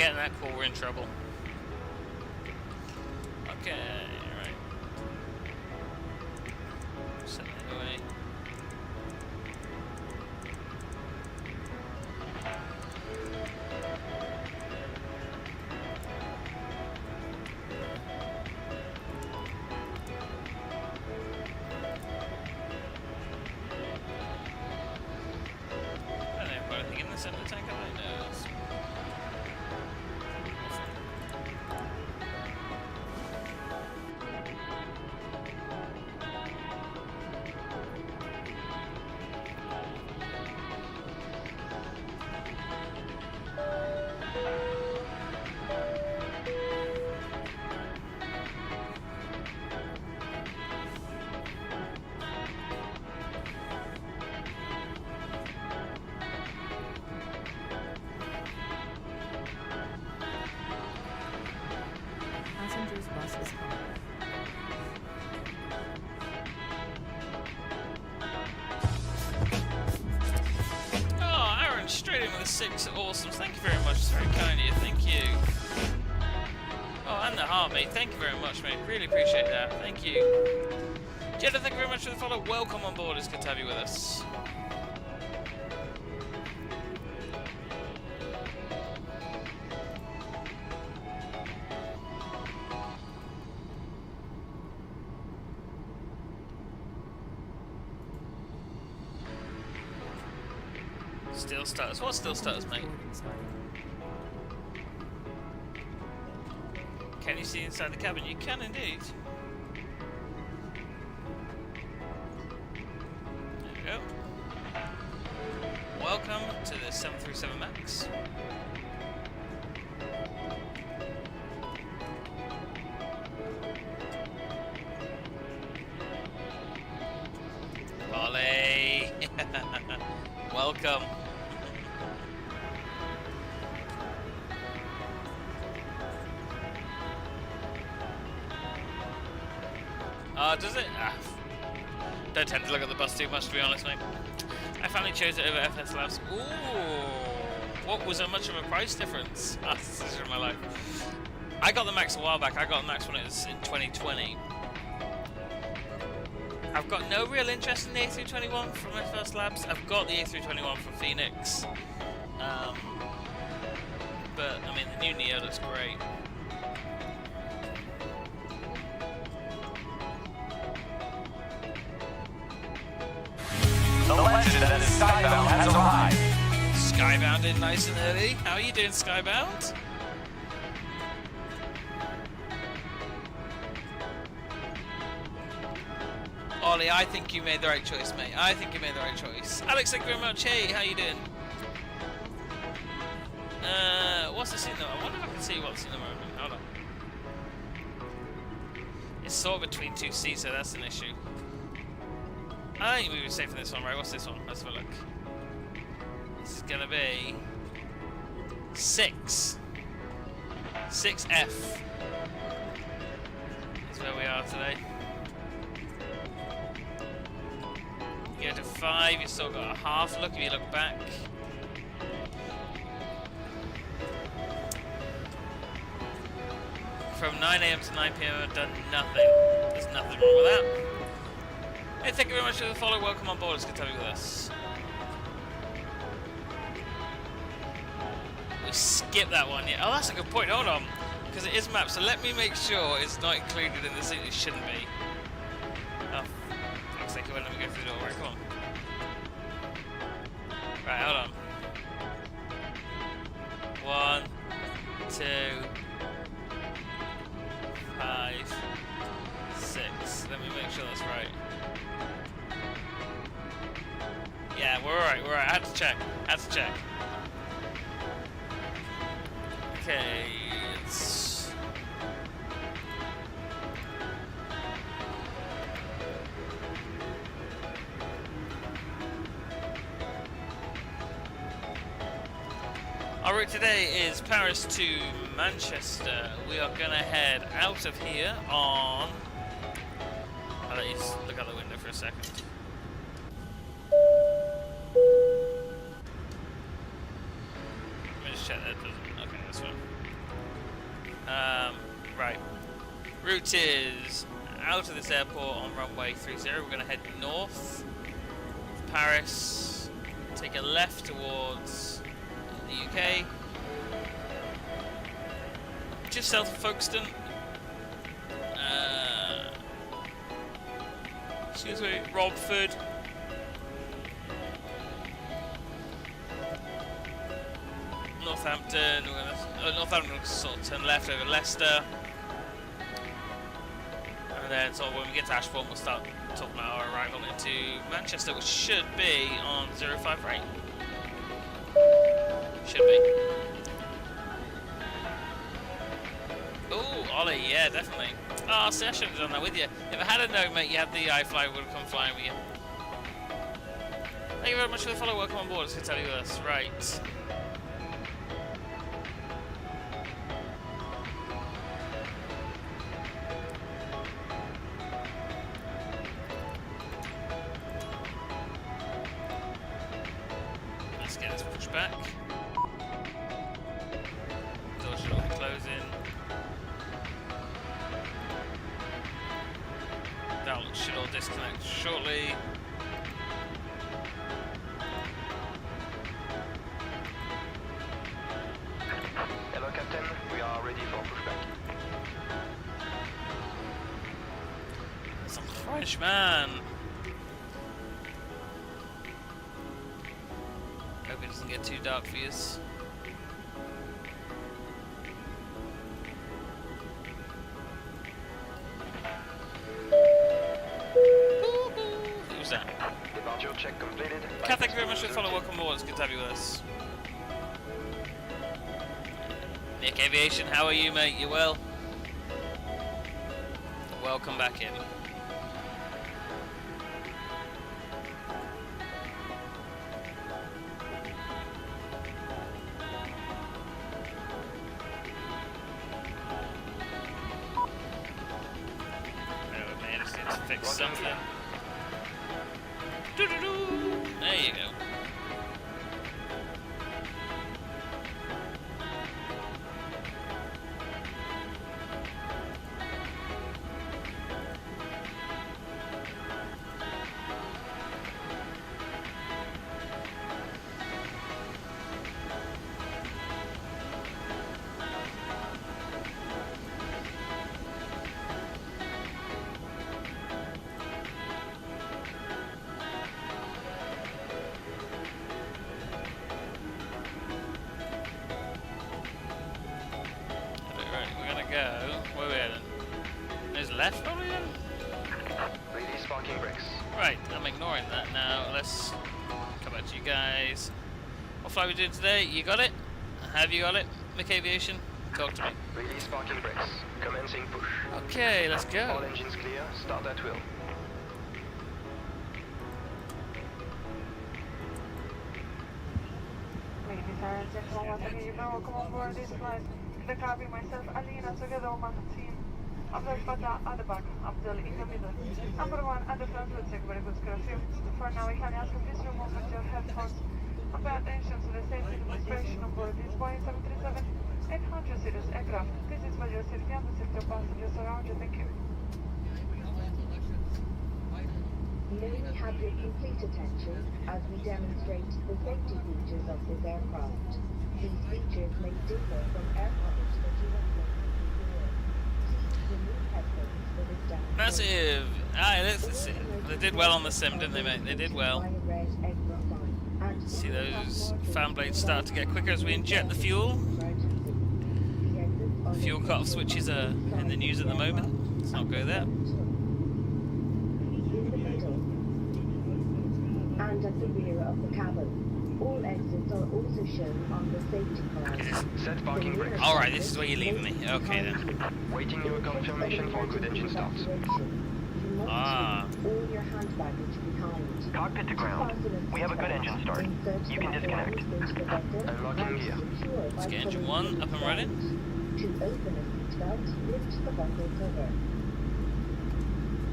getting that call, we're in trouble. Okay, right. Set that away. I don't know, got anything in the center tank? I don't know. Passengers bus is coming. Oh, Aaron, straight in with a 6. Awesome. Thank you very much. It's very kind of you. Thank you. Oh, and the heart, mate. Thank you very much, mate. Really appreciate that. Thank you. Jeddah, thank you very much for the follow. Welcome on board. It's good to have you with us. Still status. What still status, mate? Can you see inside the cabin? You can indeed. There we go. Welcome to the 737 MAX. Ollie! Welcome. Does it? Don't tend to look at the bus too much, to be honest, mate. I finally chose it over FS Labs. Ooh! What was much of a price difference? That's the decision of my life. I got the Max a while back. I got the Max when it was in 2020. I've got no real interest in the A321 from FS Labs. I've got the A321 from Phoenix. But, I mean, the new Neo looks great. The legend that is Skybound has arrived. Skybound in nice and early. How are you doing, Skybound? Ollie, I think you made the right choice, mate. I think you made the right choice. Alex, thank you very much. Hey, how you doing? What's the scene though? I wonder if I can see what's in the moment. Hold on. It's sort of between two seats, so that's an issue. I think we were safe for this one, right? What's this one? Let's have a look. This is gonna be 6. 6F is where we are today. You go to 5, you've still got a half look if you look back. From 9 AM to 9 PM I've done nothing. There's nothing wrong with that. Hey, thank you very much for the follow. Welcome on board. It's good to have you with us. We skipped that one, yeah. Oh, that's a good point. Hold on. Because it is mapped, so let me make sure it's not included in the seat. It shouldn't be. Oh, fuck's sake. Let me go through the door. Right, come on. Right, hold on. 1, 2, 5, 6. Let me make sure that's right. Yeah, we're alright, we're alright. I had to check. Okay, it's... Our route today is Paris to Manchester. We are going to head out of here on... I'll let you just look out the window for a second. Let me just check that it doesn't... Okay, that's fine. Route is out of this airport on runway 30. We're going to head north of Paris, take a left towards the UK, just south of Folkestone. Excuse me, Romford. Northampton. Northampton will sort of turn left over Leicester. And then sort of when we get to Ashbourne, we'll start talking about our arrival into Manchester, which should be on 058. Should be. Oh, Ollie, yeah, definitely. Oh, see, I should have done that with you. If I had a known, mate, you had the iFly, would have come flying with you. Thank you very much for the follow. Welcome on board. It's good to have you with us. Right. Let's get this pushed back. Doors should all be closing. That should all disconnect shortly. Hello, Captain. We are ready for pushback. Some Frenchman. Hope it doesn't get too dark for you. Who's that? Departure check completed. Kat, thank you very much for the follow. Welcome aboard. It's good to have you with us. Nick Aviation, how are you, mate? You well? Welcome back in. Bear with me, I just need to fix something. Doo-doo-doo. There you go. Where are we heading? There's left, probably then? Release parking brakes. Right, I'm ignoring that now. Let's come back to you guys. What flight are we doing today? You got it? Have you got it, Mick Aviation? Talk to me. Release parking brakes. Commencing push. Okay, let's All go. engines clear. Start at will. Ladies and gentlemen, once again, you're welcome on board this flight. The cabin, myself, Alina, together with my team. Abdul Fattah at the back, Abdul in the middle. Number one at the front will take very good care of you. For now, we can ask you please remove your headphones and pay attention to the safety demonstration on board this Boeing 737-800 series aircraft. This is for your safety and the safety of passengers around you. Thank you. May we have your complete attention as we demonstrate the safety features of this aircraft. These features may differ from aircraft that you have flown before. Please remove headphones for this demonstration. Massive. Ah, they did well on the sim, didn't they, mate? They did well. See those fan blades start to get quicker as we inject the fuel. Fuel cut-off switches are in the news at the moment. Let's not go there. In the middle and at the rear of the cabin. All exits are also shown on the safety card. Set parking brakes. Alright, this is where you're leaving me. Okay then. Waiting your confirmation for good engine start. Ah. All your hand baggage behind. Cockpit to ground. We have a good engine start. You can disconnect. Unlocking gear. Let's get engine 1 up and running. To open a seatbelt, lift the buckle cover.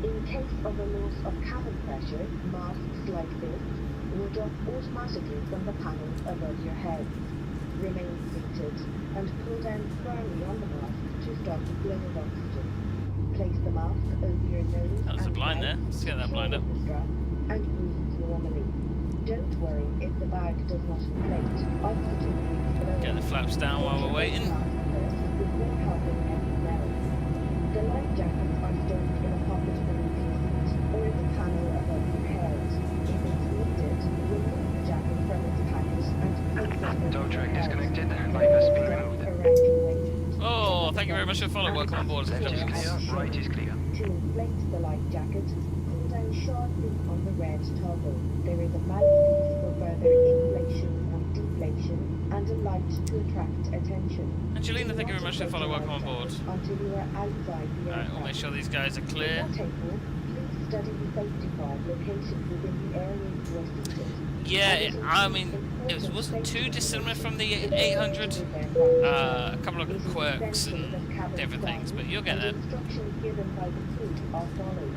In case of a loss of cabin pressure, masks like this will drop automatically from the panels above your head. Remain seated and pull down firmly on the mask to stop the flow of oxygen. Place the mask over your nose That was a and blind there. mouth, Let's get that blind up. control the strap, and breathe normally. Don't worry if the bag does not inflate. Oxygen is below. Get the flaps down while we're waiting. Before helping anyone else. The life jackets are stowed in a pocket beneath your seat or in the panel above your head. If it's needed, remove the jacket from its package and put it over Tow your track head. disconnected. Life has been Strap removed. around your waist. Oh, thank you very much for the follow. Welcome on board. Left is clear. Right is clear. To inflate the life jacket, pull down sharply on the red toggle. There is a mouthpiece for further inflation and deflation and a light to attract attention. Angelina, thank you very much for the follow. Welcome on board. Until you are outside the Alright, we'll make sure these guys are clear. Before takeoff, please study the safety card located within the area you are seated. Yeah, I mean, it wasn't too dissimilar from the 800. A couple of quirks and different things, but you'll get there.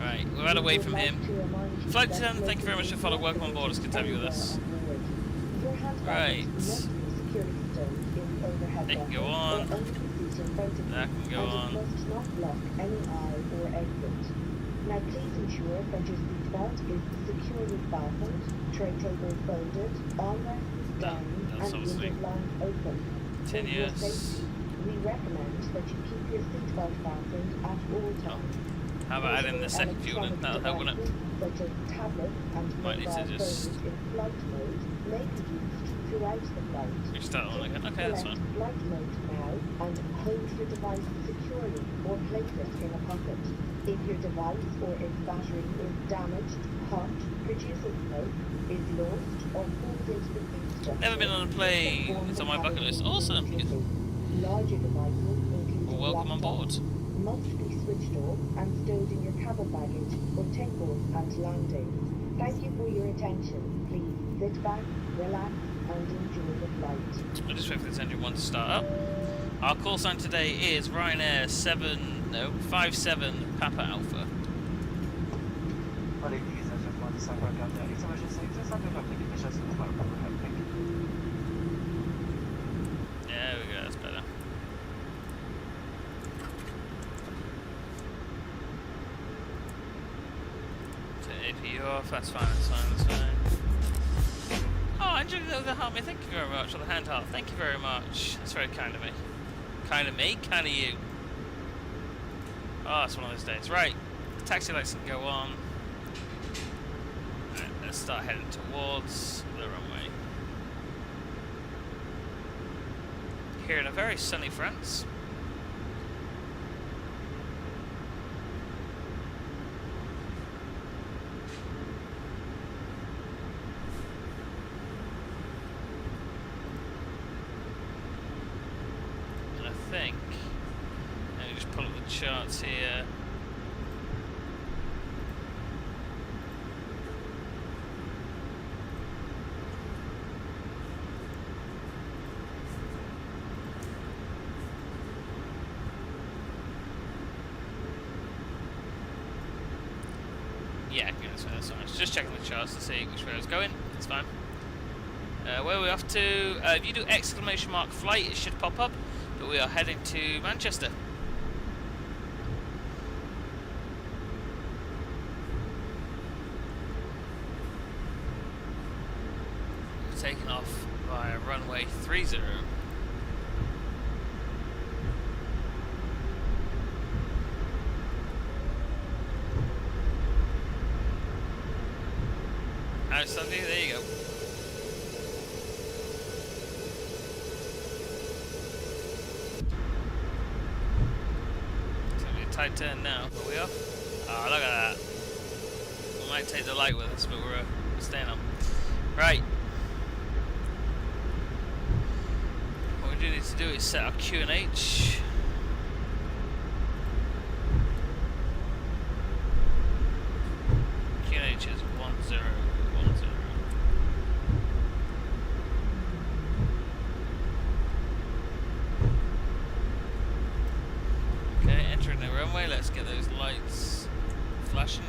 Right, we're out away from him. Flight attendant, thank you very much for the follow. Welcome on board. It's good to have you with us. Right. They can go on. That can go on. Now please ensure that your seatbelt is securely fastened, tray table folded, armrests down, That's and obviously window blinds open. For your 10 years. safety, we recommend that you keep your seatbelt fastened at all times. How about adding the second fuel in? That'll help, wouldn't it? Such as tablets and Might need to mobile just- phones in flight mode may be used throughout the flight. We start on again. Okay, that's Select fine. flight mode now and hold your device securely or place it in a pocket. If your device or its battery is damaged, hot, produces smoke, is lost, or falls into the feed structure, Never been on a plane. It's on my bucket list. Awesome. larger devices, including Well, welcome on board. laptops, must be switched off and stowed in your cabin baggage for takeoff and landing. Thank you for your attention. Please sit back, relax, and enjoy the flight. We'll just wait for this engine 1 to start up. Our call sign today is Ryanair 57 Papa Alpha. There we go, that's better. Turn APU off, that's fine, that's fine, that's fine. Oh, Angela, the heart me, thank you very much. Or the hand heart, thank you very much. That's very kind of me. Kind of me, kind of you. Oh, it's one of those days. Right, the taxi lights can go on. Right, let's start heading towards the runway. Here in a very sunny France. And I think, let me just pull up the charts here. Yeah, okay, that's fine. Just checking the charts to see which way I was going. It's fine. Where are we off to? If you do exclamation mark flight, it should pop up. But we are heading to Manchester. We're taking off via runway 30. Sunday, there you go. It's gonna be a tight turn now. Are we off? Oh, look at that. We might take the light with us, but we're staying on. Right. What we do need to do is set our QNH. QNH is 1010. Okay, entering the runway, let's get those lights flashing.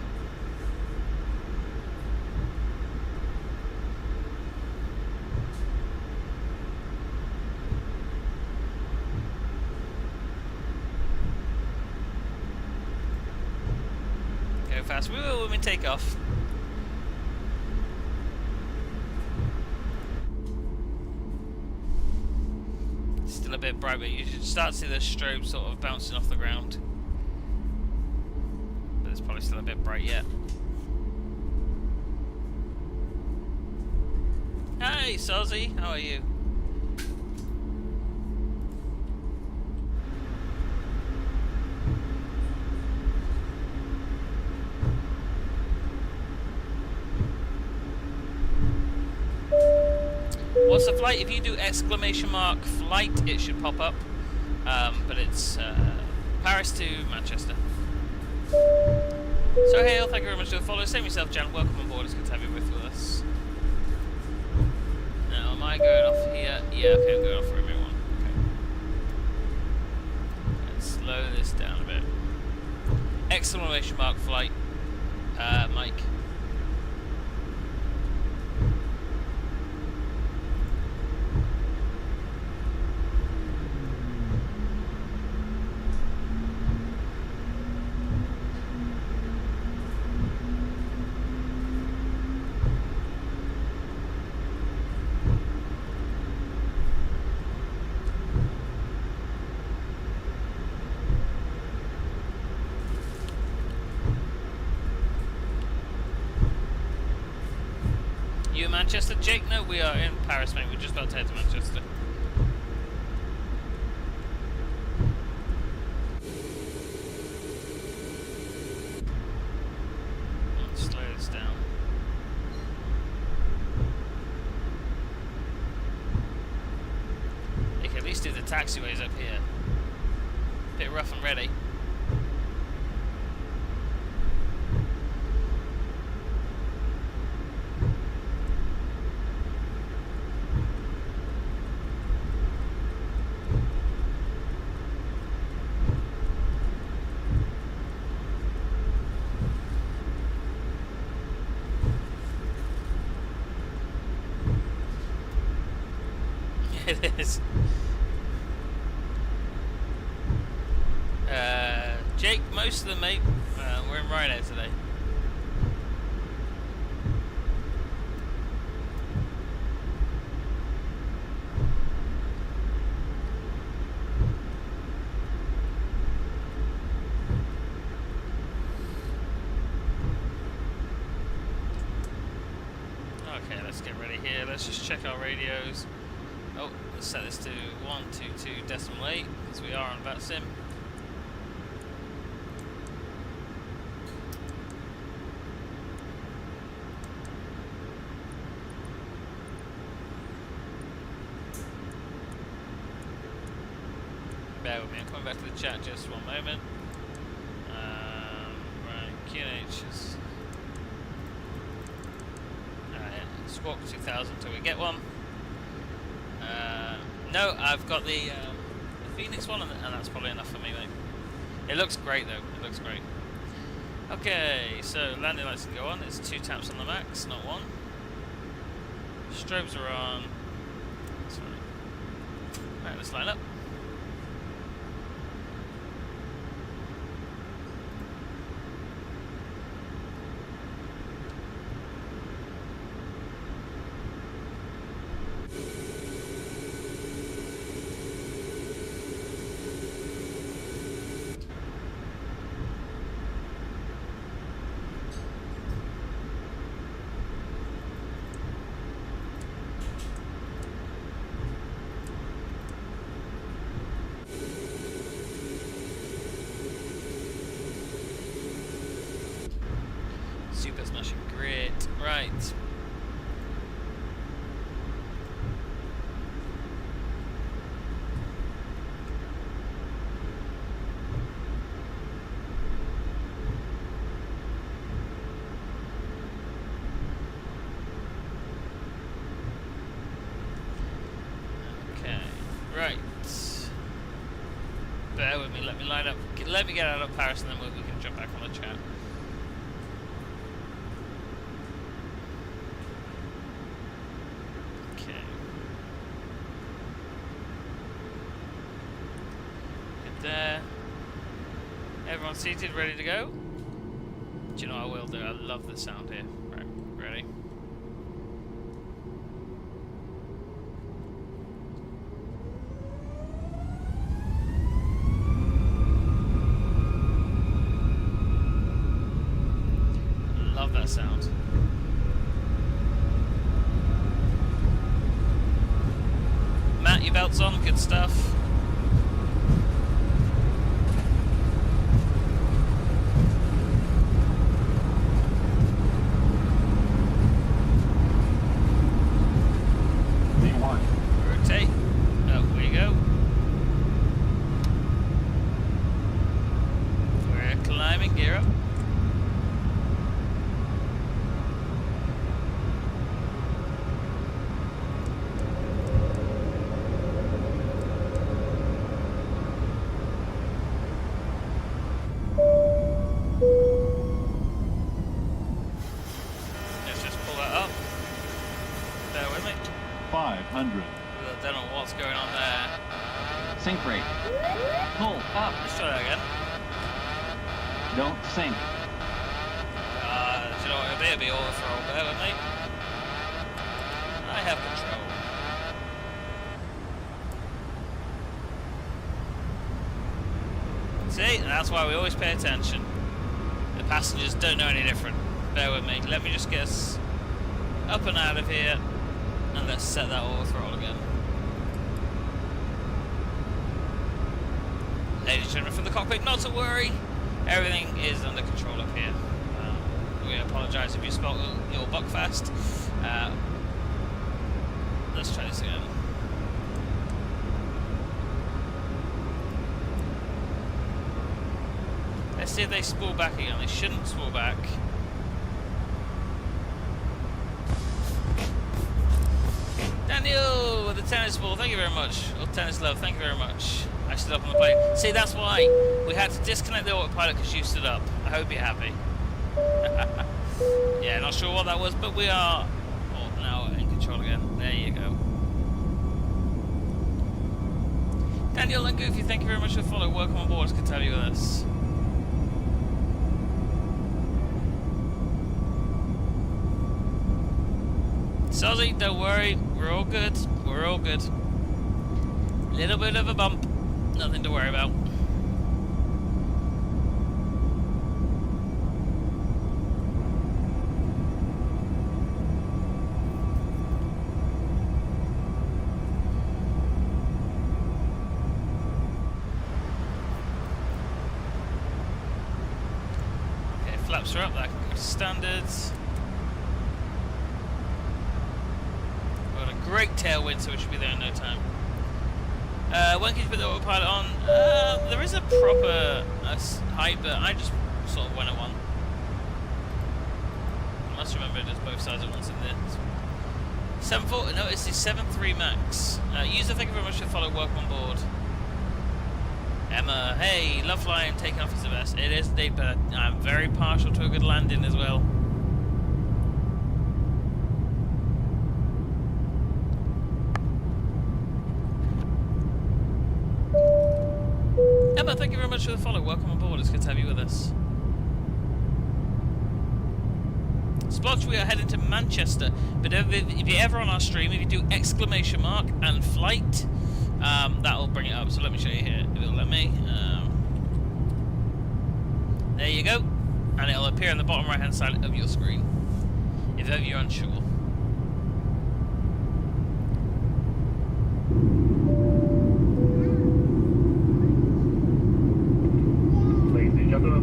fast. We will when we take off. Still a bit bright, but you should start to see the strobe sort of bouncing off the ground. But it's probably still a bit bright yet. Hey, Sozzy, how are you? What's the flight? If you do ! flight, it should pop up. But it's Paris to Manchester. So hey, thank you very much for the follow. Same yourself, Jan. Welcome on board. It's good to have you with us. Now, am I going off here? Yeah, okay, I'm going off for everyone. Okay. Let's slow this down a bit. ! flight, Mike. You in Manchester? Jake? No, we are in Paris, mate. We're just about to head to Manchester. Let's slow this down. You can at least do the taxiways up here. Bit rough and ready. It is. Jake, most of them, mate. We're in Ryanair today. Okay, let's get ready here. Let's just check our radios. Oh, let's set this to 122.8 because we are on VATSIM. Bear with me, I'm coming back to the chat just one moment. Right, QNH is Squawk 2000 till we get one. No, I've got the Phoenix one, and that's probably enough for me, mate. It looks great, though. It looks great. Okay, so landing lights can go on. It's 2 taps on the max, not 1. Strobes are on. Sorry. Right, let's line up. Super smashing, great. Right. Okay, right. Bear with me, let me line up. Let me get out of Paris and then we can jump back on the chat. There. Everyone seated, ready to go? Do you know what I will do? I love the sound here. Right, ready? Love that sound. Matt, your belt's on, good stuff. Rotate. Up we go. We're climbing, gear up. Let's just pull that up. Bear with me. 500. I don't know what's going on there. Sink rate. Pull up. Let's try that again. Don't sink. Do you know what it'll be? It'll be overthrow. Bear with me. I have control. See, that's why we always pay attention. The passengers don't know any different. Bear with me. Let me just get us up and out of here, and let's set that overthrow again. Ladies and gentlemen from the cockpit, not to worry. Everything is under control up here. We apologise if you spelt your Buckfast. Let's try this again. Let's see if they spool back again. They shouldn't spool back. Daniel with the tennis ball, thank you very much. Or tennis love, thank you very much. I stood up on the plane. See, that's why we had to disconnect the autopilot because you stood up. I hope you're happy. Yeah, not sure what that was, but we are now in control again. There you go. Daniel and Goofy, thank you very much for the follow. Welcome on board. It's good to have you with us. Sozzy, don't worry. We're all good. We're all good. Little bit of a bump. Nothing to worry about. Okay, flaps are up. That can go to standards. We've got a great tailwind, so we should be there in no time. When can you put the autopilot on? There is a proper height, but I just sort of went at one. I must remember it does both sides at once in this. 7.4, no, it's the 7.3 max. User, thank you very much for the follow. Welcome on board. Emma, hey, love flying, taking off is the best. It is indeed, but I'm very partial to a good landing as well. Emma, thank you very much for the follow. Welcome on board. It's good to have you with us. Splotch, we are heading to Manchester. But if you're ever on our stream, if you do exclamation mark and flight, that'll bring it up. So let me show you here. If it'll let me. There you go. And it'll appear on the bottom right hand side of your screen. If ever you're unsure.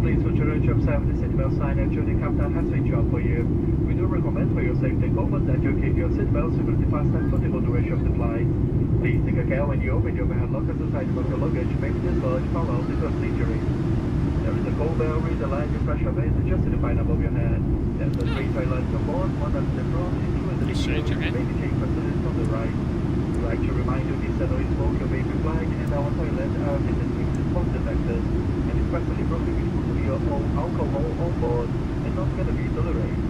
Please switch your job 7 the seatbelt sign and the captain has switched off for you. We do recommend for your safety purpose that you keep your seatbelt securely fastened for the whole duration of the flight. Please take care when you open your overhead lockers aside from your luggage, make this large follow the first injury. There is a cold bell, read the line, your pressure vane adjusted to find above your head. There's a 3 toilets on board, one at the front, 2 in the middle, maybe take facilities on the right. We'd like to remind you this no smoke your baby flight and our toilet are fitted with smoke detectors and especially prohibited your own alcohol on board and not going to be tolerated.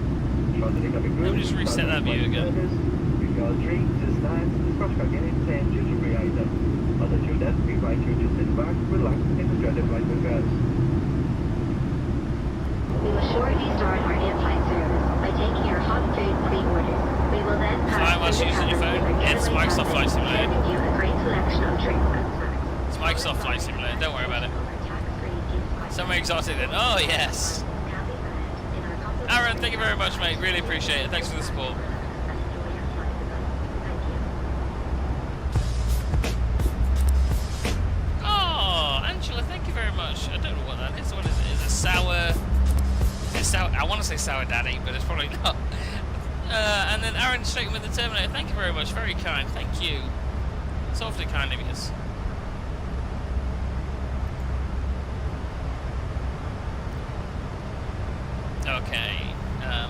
Let me just reset that view again. If you are drinks, snacks, scratch games and duty-free items. Other than that, we invite you to sit back, relax and enjoy the flight with us. We will shortly start whilst you're using your phone, it's Microsoft Flight Simulator. It's Microsoft Flight Simulator, don't worry about it. Somewhere exotic then. Oh, yes. Aaron, thank you very much, mate. Really appreciate it. Thanks for the support. Oh, Angela, thank you very much. I don't know what that is. What is it? Is it sour? Is it sour? I want to say sour daddy, but it's probably not. And then Aaron straight with the Terminator. Thank you very much. Very kind. Thank you. It's awfully kind of yours. Okay.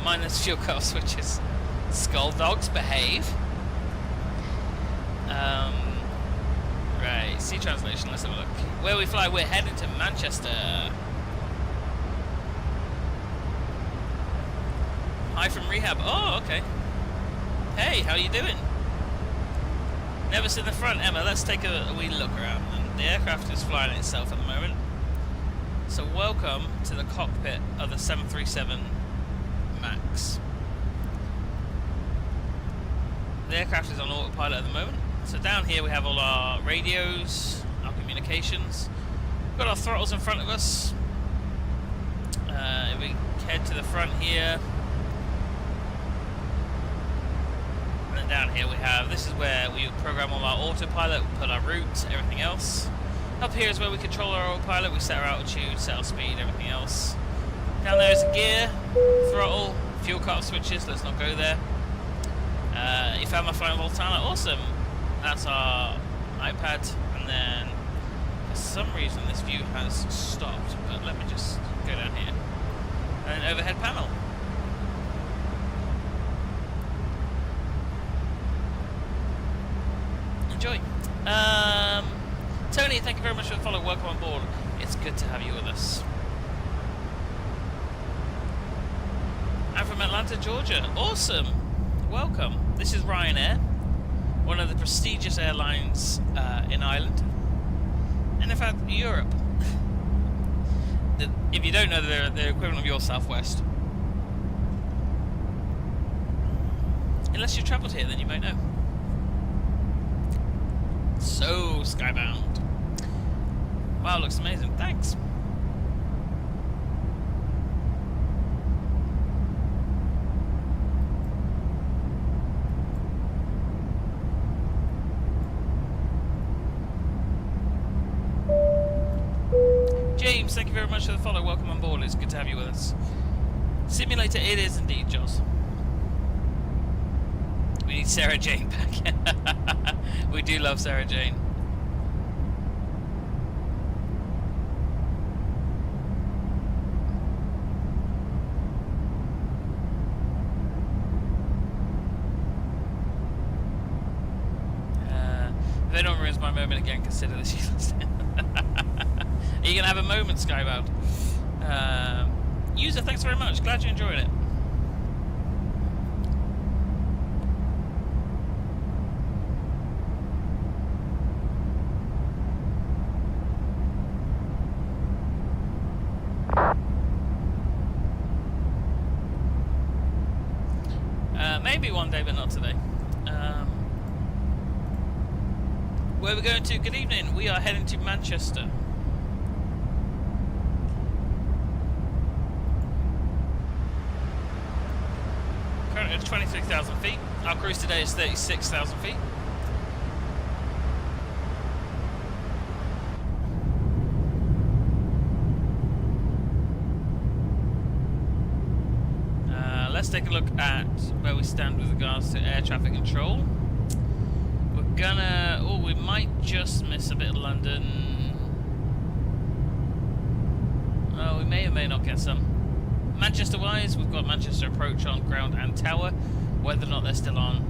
Minus fuel coil switches. Skull dogs behave. Right. C translation. Let's have a look. Where we fly, we're heading to Manchester. Hi from rehab. Oh, okay. Hey, how you doing? Never seen the front, Emma. Let's take a wee look around. And the aircraft is flying itself at the moment. So welcome to the cockpit of the 737 MAX. The aircraft is on autopilot at the moment. So down here we have all our radios, our communications. We've got our throttles in front of us. If we head to the front here. And then down here we have, this is where we program all our autopilot, we put our routes, everything else. Up here is where we control our autopilot, we set our altitude, set our speed, everything else. Down there is a gear, throttle, fuel cut switches, let's not go there. You found my flying Voltana, awesome. That's our iPad, and then for some reason this view has stopped, but let me just go down here. And then overhead panel. Enjoy. Tony, thank you very much for the follow. Welcome on board. It's good to have you with us. I'm from Atlanta, Georgia. Awesome. Welcome. This is Ryanair, one of the prestigious airlines in Ireland, and in fact Europe. If you don't know, they're the equivalent of your Southwest. Unless you've travelled here, then you might know. So skybound. Wow, looks amazing. Thanks. James, thank you very much for the follow. Welcome on board. It's good to have you with us. Simulator, it is indeed, Joss. We need Sarah Jane back. We do love Sarah Jane. If anyone ruins my moment again, consider this useless. Are you going to have a moment, Skybound? User, thanks very much. Glad you enjoyed it. Maybe one day, but not today. Where are we going to? Good evening. We are heading to Manchester. Currently it's 23,000 feet. Our cruise today is 36,000 feet. Let's take a look at where we stand with regards to air traffic control. We're gonna... oh, we might just miss a bit of London. Oh, we may or may not get some. Manchester-wise, we've got Manchester approach on ground and tower. Whether or not they're still on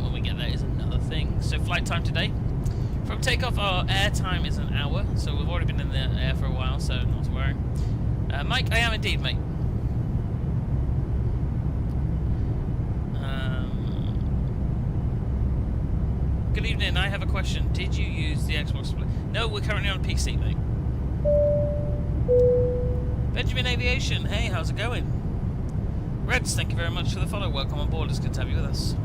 when we get there is another thing. So flight time today. From takeoff, our air time is an hour, so we've already been in the air for a while, so not to worry. Mike, I am indeed, mate. Good evening, I have a question. Did you use the Xbox? No, we're currently on PC, mate. Benjamin Aviation, hey, how's it going? Reds, thank you very much for the follow. Welcome on board, it's good to have you with us.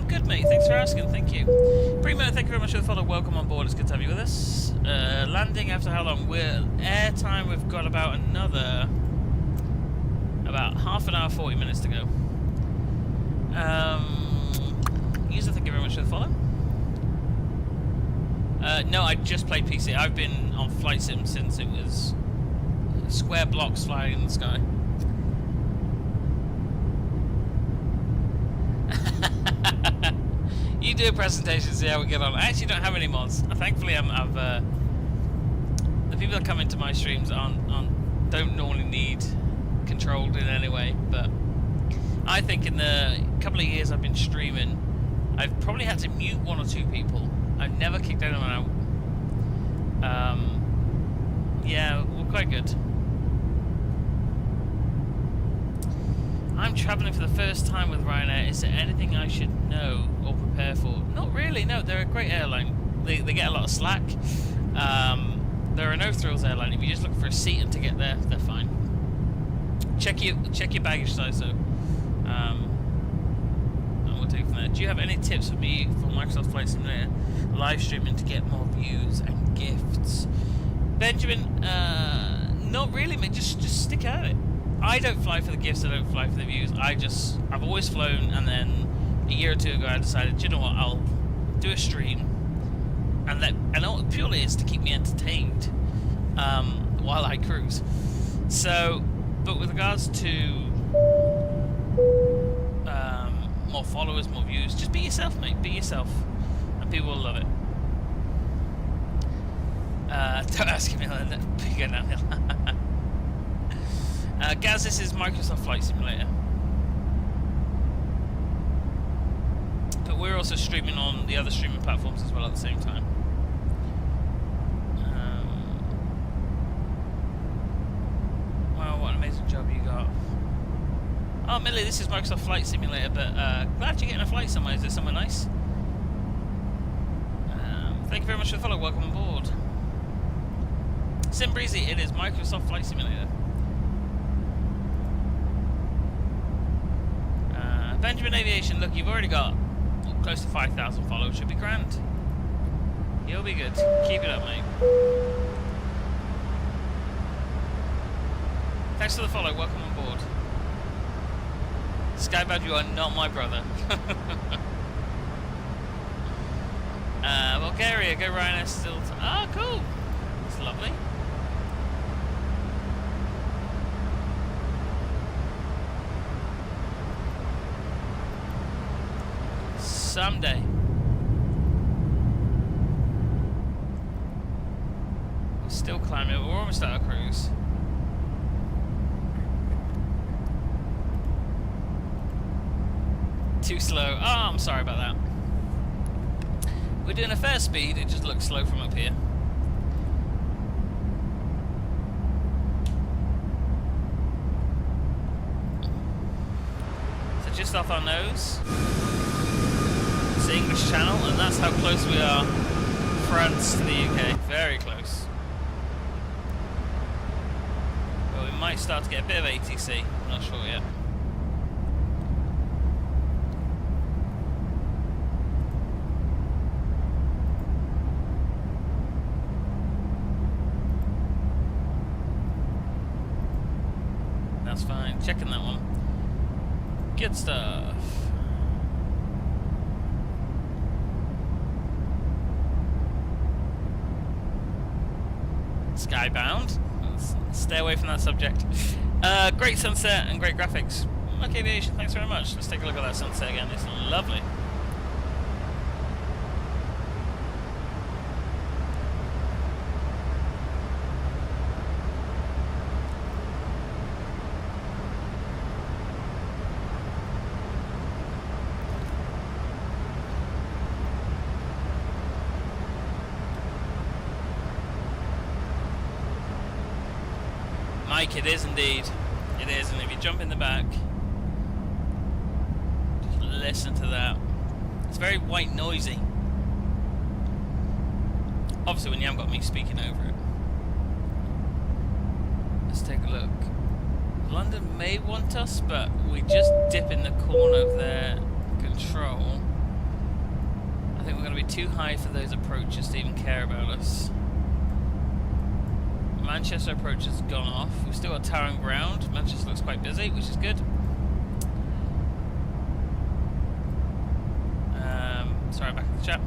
I'm good, mate. Thanks for asking. Thank you. Primo, thank you very much for the follow. Welcome on board. It's good to have you with us. Landing after how long? We're airtime. We've got about half an hour, 40 minutes to go. User, thank you very much for the follow. No, I just played PC. I've been on Flight Sim since it was square blocks flying in the sky. You do a presentation, see how we get on. I actually don't have any mods. Thankfully, the people that come into my streams don't normally need controlled in any way. But I think in the couple of years I've been streaming, I've probably had to mute one or two people. I've never kicked anyone out. Yeah, we're quite good. I'm travelling for the first time with Ryanair. Is there anything I should know or prepare for? Not really, no. They're a great airline. They get a lot of slack. They're a no-thrills airline. If you just look for a seat and to get there, they're fine. Check your baggage size, though. And we'll take it from there. Do you have any tips for me for Microsoft Flight Simulator live streaming to get more views and gifts? Benjamin, not really, mate. Just stick at it. I don't fly for the gifts, I don't fly for the views. I've always flown, and then a year or two ago I decided, you know what, I'll do a stream, and all it purely is to keep me entertained while I cruise. So, but with regards to more followers, more views, just be yourself, mate, be yourself, and people will love it. Don't ask me on that bigger downhill. Gaz, this is Microsoft Flight Simulator. But we're also streaming on the other streaming platforms as well at the same time. Wow, what an amazing job you got. Oh, Millie, this is Microsoft Flight Simulator, but glad you're getting a flight somewhere. Is there somewhere nice? Thank you very much for the follow. Welcome on board. Simbreezy, it is Microsoft Flight Simulator. Benjamin Aviation, look, you've already got close to 5,000 followers. Should be grand. You'll be good. Keep it up, mate. Thanks for the follow. Welcome on board. Skybad, you are not my brother. Bulgaria, go Ryanair still. Ah, cool. That's lovely. Someday. We're still climbing, but we're almost at our cruise. Too slow. Oh, I'm sorry about that. We're doing a fair speed, it just looks slow from up here. So just off our nose. It's the English Channel, and that's how close we are. France to the UK, very close. Well, we might start to get a bit of ATC, I'm not sure yet. That's fine, checking that one. Good stuff. Skybound. Let's stay away from that subject. Great sunset and great graphics. Lucky Aviation, thanks very much. Let's take a look at that sunset again. It's lovely. Mike, it is indeed. It is, and if you jump in the back, just listen to that. It's very white noisy. Obviously when you haven't got me speaking over it. Let's take a look. London may want us, but we just dip in the corner of their control. I think we're going to be too high for those approaches to even care about us. Manchester approach has gone off. We've still got towering ground. Manchester looks quite busy, which is good. Sorry, back in the chat.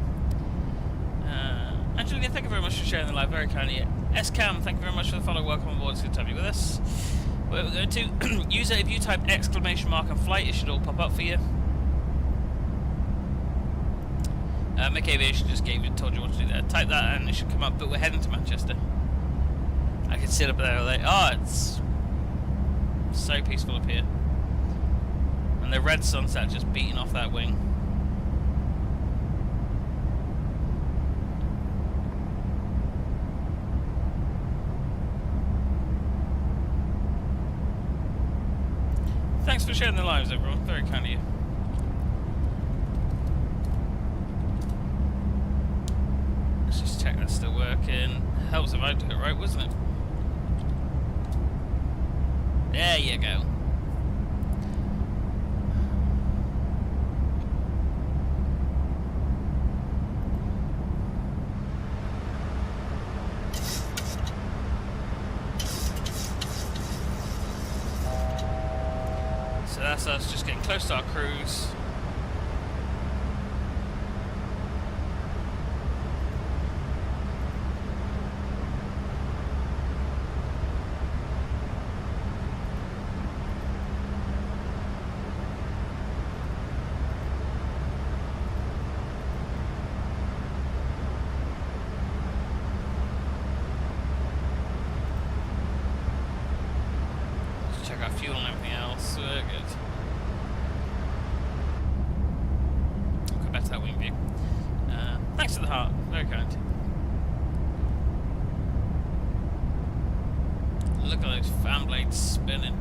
Angelina, thank you very much for sharing the live, very kindly. SCAM, thank you very much for the follow. Welcome on board. It's good to have you with us. We're going to user. If you type exclamation mark and flight, it should all pop up for you. Mick Aviation just told you what to do there. Type that and it should come up. But we're heading to Manchester. I can sit up there all day. Oh, it's so peaceful up here. And the red sunset just beating off that wing. Thanks for sharing the lives, everyone. Very kind of you. Let's just check that's still working. Helps if I do it right, wasn't it? There you go. So that's us just getting close to our cruise. Check our fuel and everything else. We're good. Go back to that wing view. Thanks for the heart. Very kind. Look at those fan blades spinning.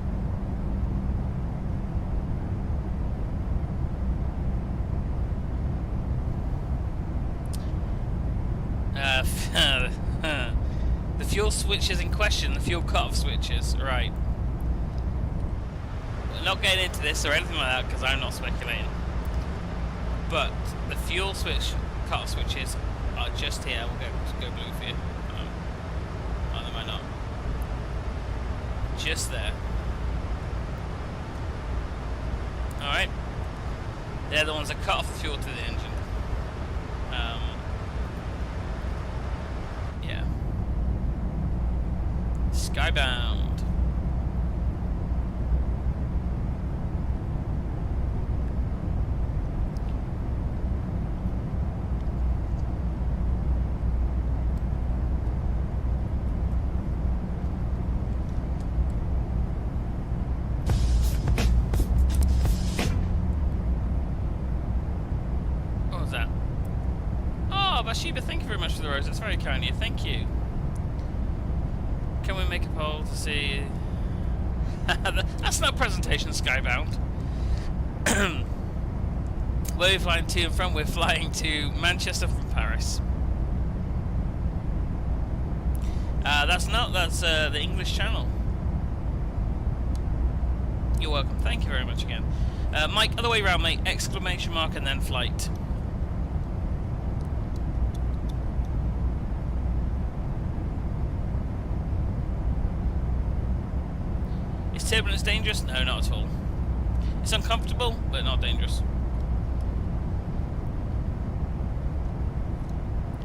The fuel switches in question, the fuel cut-off switches, right. We're not getting into this or anything like that because I'm not speculating. But the fuel switch cut-off switches are just here. We'll go blue for you. Oh, they might not. Just there. Alright. They're the ones that cut off the fuel to the engine. Yeah. Skybound. What was that? Oh, Bathsheba, thank you very much for the rose. That's very kind of you. Thank you. Can we make a poll to see? That's not presentation, Skybound. Where are we flying to and from? We're flying to Manchester from Paris. That's the English channel. You're welcome. Thank you very much again. Mike, other way around, mate. Exclamation mark and then flight. Is turbulence dangerous? No, not at all. It's uncomfortable, but not dangerous.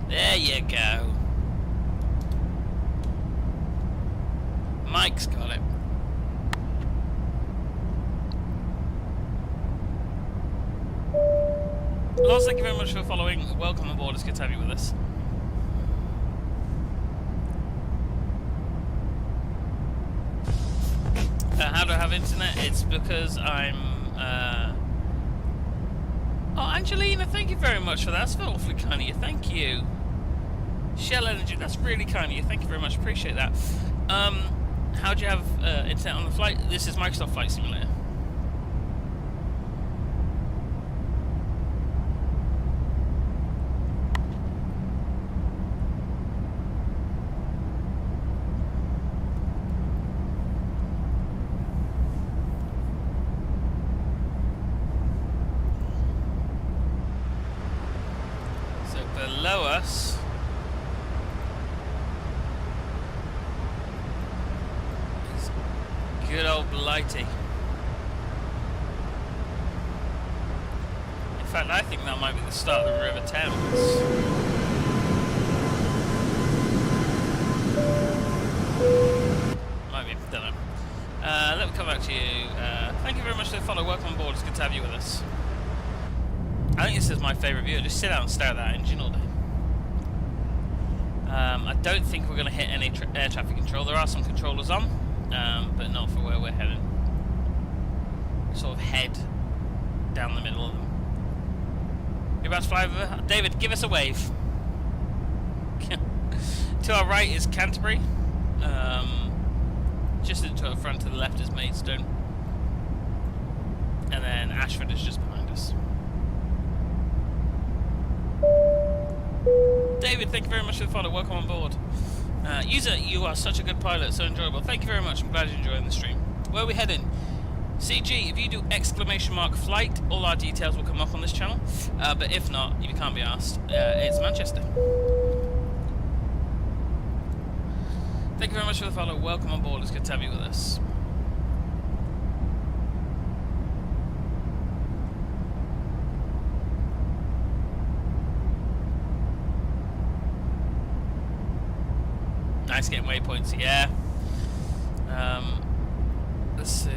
There you go. Mike's got it. Lars, thank you very much for following. Welcome aboard. It's good to have you with us. How do I have internet? It's because I'm... Oh, Angelina, thank you very much for that. That's awfully kind of you. Thank you. Shell Energy, that's really kind of you. Thank you very much. Appreciate that. How do you have internet on the flight? This is Microsoft Flight Simulator. below us is good old Blighty. In fact, I think that might be the start of the River Thames. Might be, don't know. Let me come back to you. Thank you very much for the follow. Welcome on board. It's good to have you with us. I think this is my favourite view. Just sit out and stare at that engine all day. I don't think we're going to hit any air traffic control. There are some controllers on, but not for where we're heading. Sort of head down the middle of them. You're about to fly over? David, give us a wave. To our right is Canterbury. Just to our front to the left is Maidstone. And then Ashford is just behind us. David, thank you very much for the follow. Welcome on board. User, you are such a good pilot, so enjoyable. Thank you very much. I'm glad you're enjoying the stream. Where are we heading? CG, if you do !flight, all our details will come up on this channel. But if not, if you can't be asked, it's Manchester. Thank you very much for the follow. Welcome on board. It's good to have you with us. Nice getting waypoints, yeah. Let's see.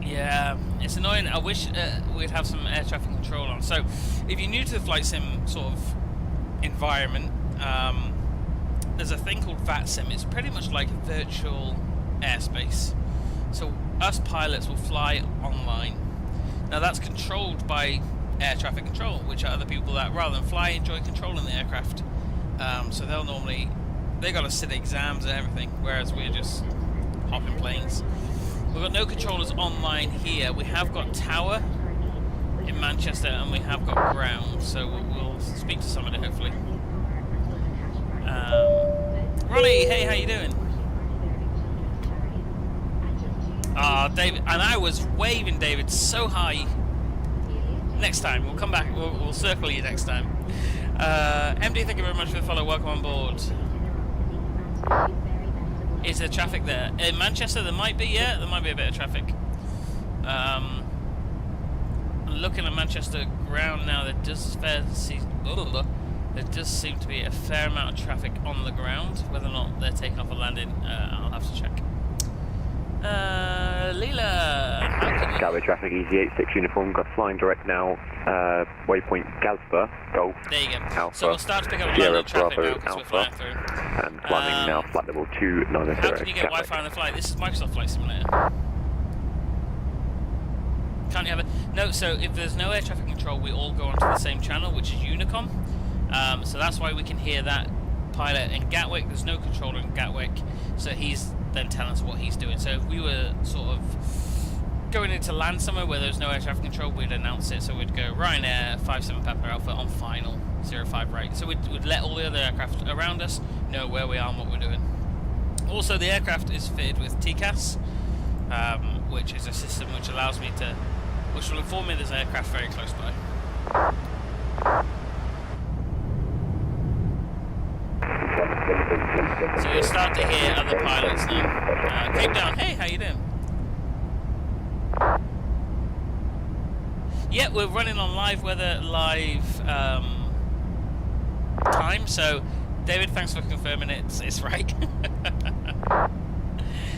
Yeah, it's annoying. I wish we'd have some air traffic control on. So, if you're new to the flight sim sort of environment, there's a thing called VATSIM. It's pretty much like a virtual airspace. So us pilots will fly online. Now that's controlled by air traffic control, which are other people that rather than fly enjoy controlling the aircraft. So they got to sit exams and everything, whereas we're just hopping planes. We've got no controllers online here. We have got tower in Manchester and we have got ground, so we'll speak to somebody hopefully. Ronnie, hey, how you doing? Ah, David, and I was waving David so high. Next time, we'll come back, we'll circle you next time. MD, thank you very much for the follow, welcome on board. Is there traffic there? In Manchester there might be, yeah, there might be a bit of traffic. Looking at Manchester ground now, there does seem to be a fair amount of traffic on the ground. Whether or not they're taking off or landing, I'll have to check. Leela, how can you... Gateway traffic, EZ86 uniform, got flying direct now, waypoint Gasper, Golf, there you go. Alpha, So we'll start to pick up a lot Sierra of traffic Bravo, now because we're flying through. and climbing now, flight level 290. How can you get Wi-Fi on the flight? This is Microsoft Flight Simulator. Can't you have it? No, so if there's no air traffic control, we all go onto the same channel, which is Unicom. So that's why we can hear that pilot in Gatwick. There's no controller in Gatwick, so he's then telling us what he's doing. So if we were sort of going into land somewhere where there's no air traffic control, we'd announce it. So we'd go Ryanair 57 Papa Alpha on final 05 right. So we'd let all the other aircraft around us know where we are and what we're doing. Also, the aircraft is fitted with TCAS, which is a system which allows me to, which will inform me there's an aircraft very close by. So you'll start to hear other pilots now. Cape Town, hey, how you doing? Yeah, we're running on live weather, live time. So, David, thanks for confirming it's right.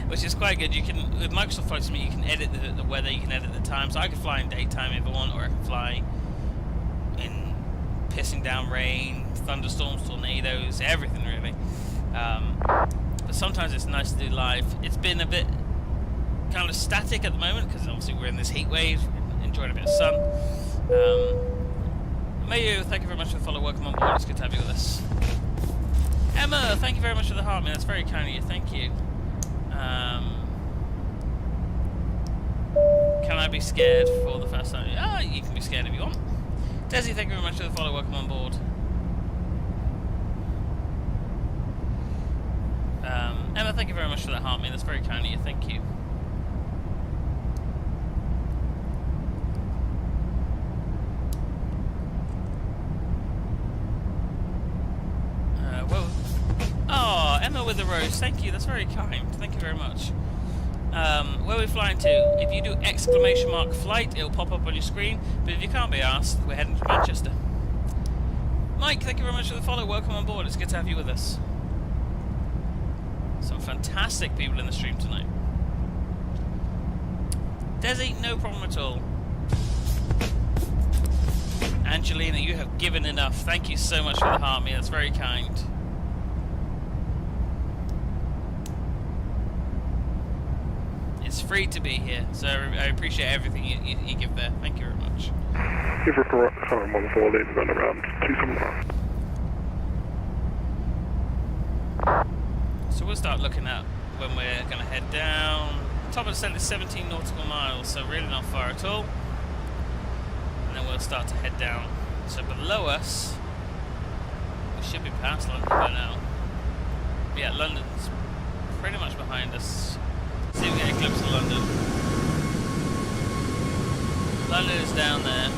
Which is quite good. You can, with Microsoft Flight Simulator, you can edit the weather, you can edit the time. So I can fly in daytime if I want, or I can fly in pissing down rain, thunderstorms, tornadoes, everything really. But sometimes it's nice to do live. It's been a bit kind of static at the moment because obviously we're in this heat wave, enjoying a bit of sun. Mayu, thank you very much for the follow. Welcome on board. It's good to have you with us. Emma, thank you very much for the heart, man. That's very kind of you. Thank you. Can I be scared for the first time? Ah, you can be scared if you want. Desi, thank you very much for the follow. Welcome on board. Emma, thank you very much for that heart, man. That's very kind of you. Thank you. with the rose. Thank you. That's very kind. Thank you very much. Where we're flying to, if you do exclamation mark flight, it'll pop up on your screen. But if you can't be asked, we're heading to Manchester. Mike, thank you very much for the follow. Welcome on board. It's good to have you with us. Some fantastic people in the stream tonight. Desi, no problem at all. Angelina, you have given enough. Thank you so much for the heart, me. That's very kind. It's free to be here, so I appreciate everything you give there. Thank you very much. If we're correct, I'm on 4 lane, run around 279. So we'll start looking at when we're going to head down. Top of the descent is 17 nautical miles, so really not far at all. And then we'll start to head down. So below us, we should be past London by now. Yeah, London's pretty much behind us. See if we get a glimpse of London. London is down there.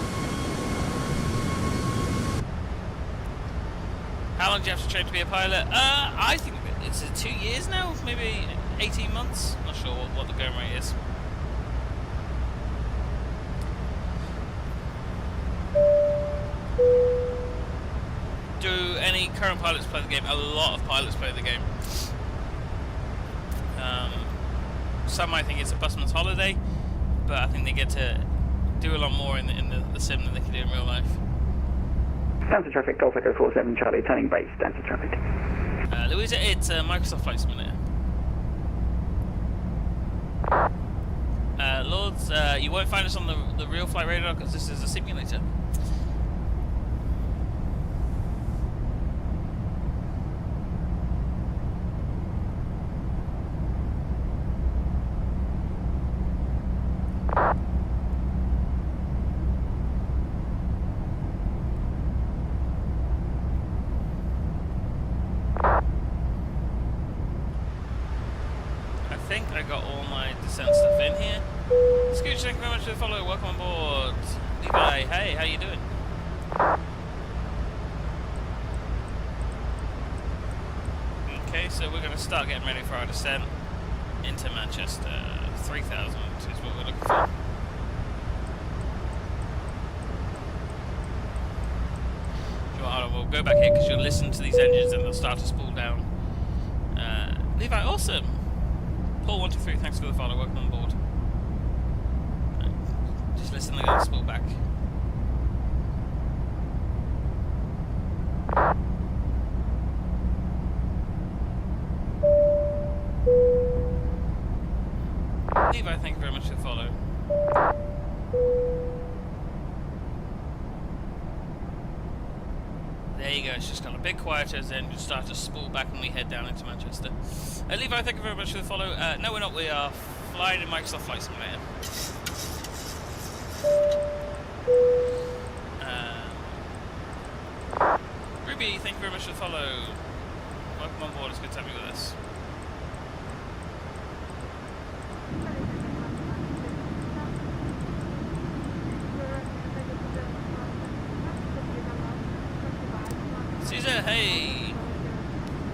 How long do you have to train to be a pilot? I think it's 2 years now, maybe 18 months. Not sure what the going rate is. Do any current pilots play the game? A lot of pilots play the game. Some might think it's a busman's holiday, but I think they get to do a lot more in the sim than they can do in real life. Stanford traffic, Golf Echo 47 Charlie, turning base, Stanford traffic. Louisa, it's Microsoft Flight Simulator. Lords, you won't find us on the real flight radar because this is a simulator. I got all my descent stuff in here. Scooch, thank you very much for the follow. Welcome on board. Levi, hey, how you doing? Okay, so we're going to start getting ready for our descent into Manchester. 3,000 is what we're looking for. We'll go back here because you'll listen to these engines and they'll start to spool down. Levi, awesome. Paul123, thanks for the follow, welcome on board. Just listen, they're going to spool back. Levi, thank you very much for the follow. There you go, it's just got a bit quieter as the engines start to spool back when we head down into Manchester. Levi, thank you very much for the follow. No, we're not. We are flying in Microsoft Flight Simulator. Ruby, thank you very much for the follow. Welcome on board. It's good to have you with us. Caesar, hey.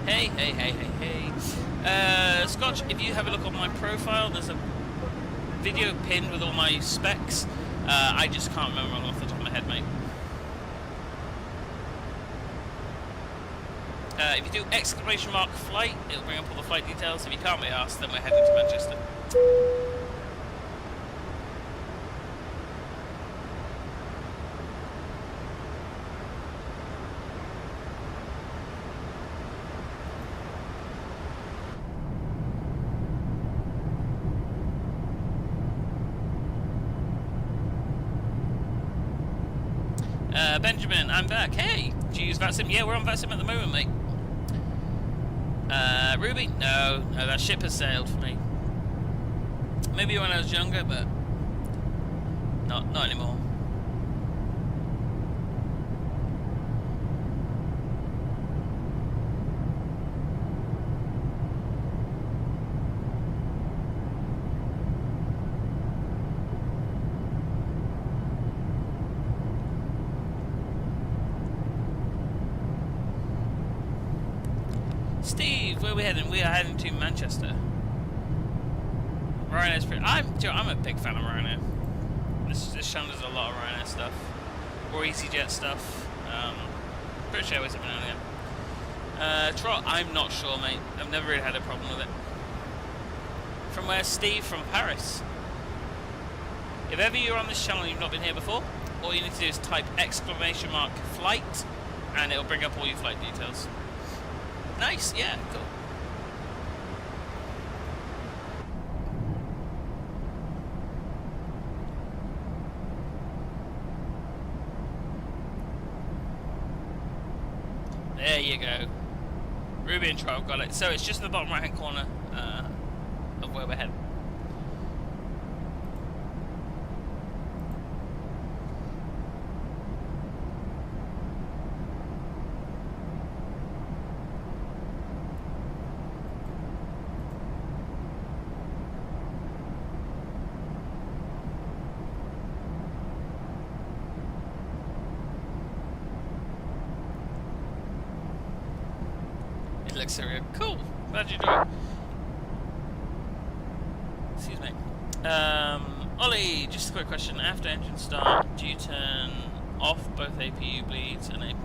Hey. Scotch, if you have a look on my profile, there's a video pinned with all my specs. I just can't remember off the top of my head, mate. If you do exclamation mark flight, it'll bring up all the flight details. If you can't be asked, then we're heading to Manchester. Benjamin, I'm back. Hey, do you use VATSIM? Yeah, we're on VATSIM at the moment, mate. Ruby? No, that ship has sailed for me. Maybe when I was younger, but not anymore. Where are we heading? We are heading to Manchester. Ryanair's pretty... I'm a big fan of Ryanair. This channel does a lot of Ryanair stuff. Or EasyJet stuff. British Airways every now and again. Trot, I'm not sure, mate. I've never really had a problem with it. From where? Steve from Paris. If ever you're on this channel and you've not been here before, all you need to do is type !flight and it'll bring up all your flight details. Nice, yeah, cool. There you go. Ruby and Trot, got it. So it's just in the bottom right hand corner of where we're heading. It looks so real. Cool. Glad you enjoyed. Excuse me. Ollie, just a quick question. After engine start, do you turn off both APU bleeds and APU?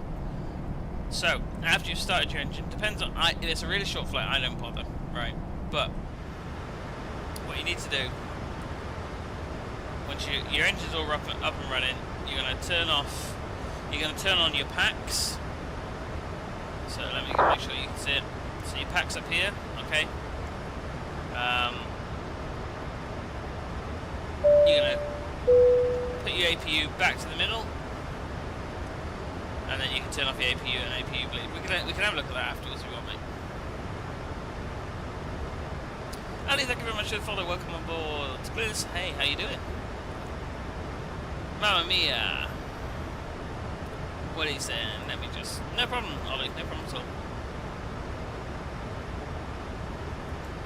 So, after you've started your engine, depends on... if it's a really short flight, I don't bother, right? But, what you need to do, once your engine's all up and running, you're going to turn off... You're going to turn on your packs. So let me make sure you can see it. So your pack's up here, okay. You're gonna put your APU back to the middle, and then you can turn off your APU and APU bleed. We can have a look at that afterwards if you want, mate. Ali, thank you very much for the follow. Welcome on board. Gliz, hey, how you doing? Mamma mia. What are you saying? Let me just... No problem, Ollie. No problem at all.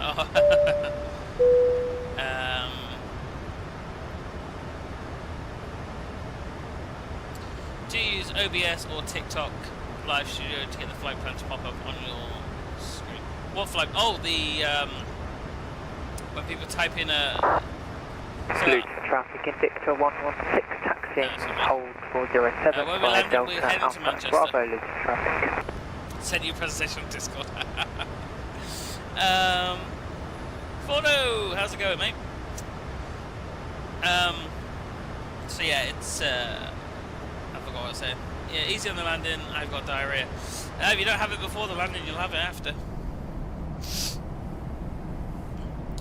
Oh. Do you use OBS or TikTok Live Studio to get the flight plan to pop up on your screen? What flight? Oh, the... when people type in a... Salute traffic in Victor 116, taxiing, hold 4075 Delta Alpha, Bravo, Luton traffic. Send you a presentation on Discord. Fordo, how's it going, mate? So yeah, it's, I forgot what I was saying. Yeah, easy on the landing, I've got diarrhea. If you don't have it before the landing, you'll have it after.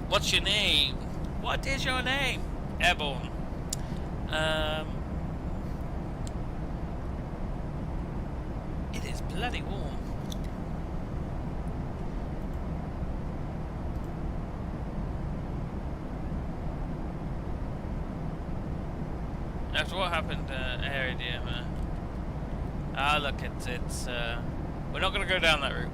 What's your name? What is your name? Airborne. It is bloody warm. After what happened, Aerodiem? Ah, look, it's we're not going to go down that route.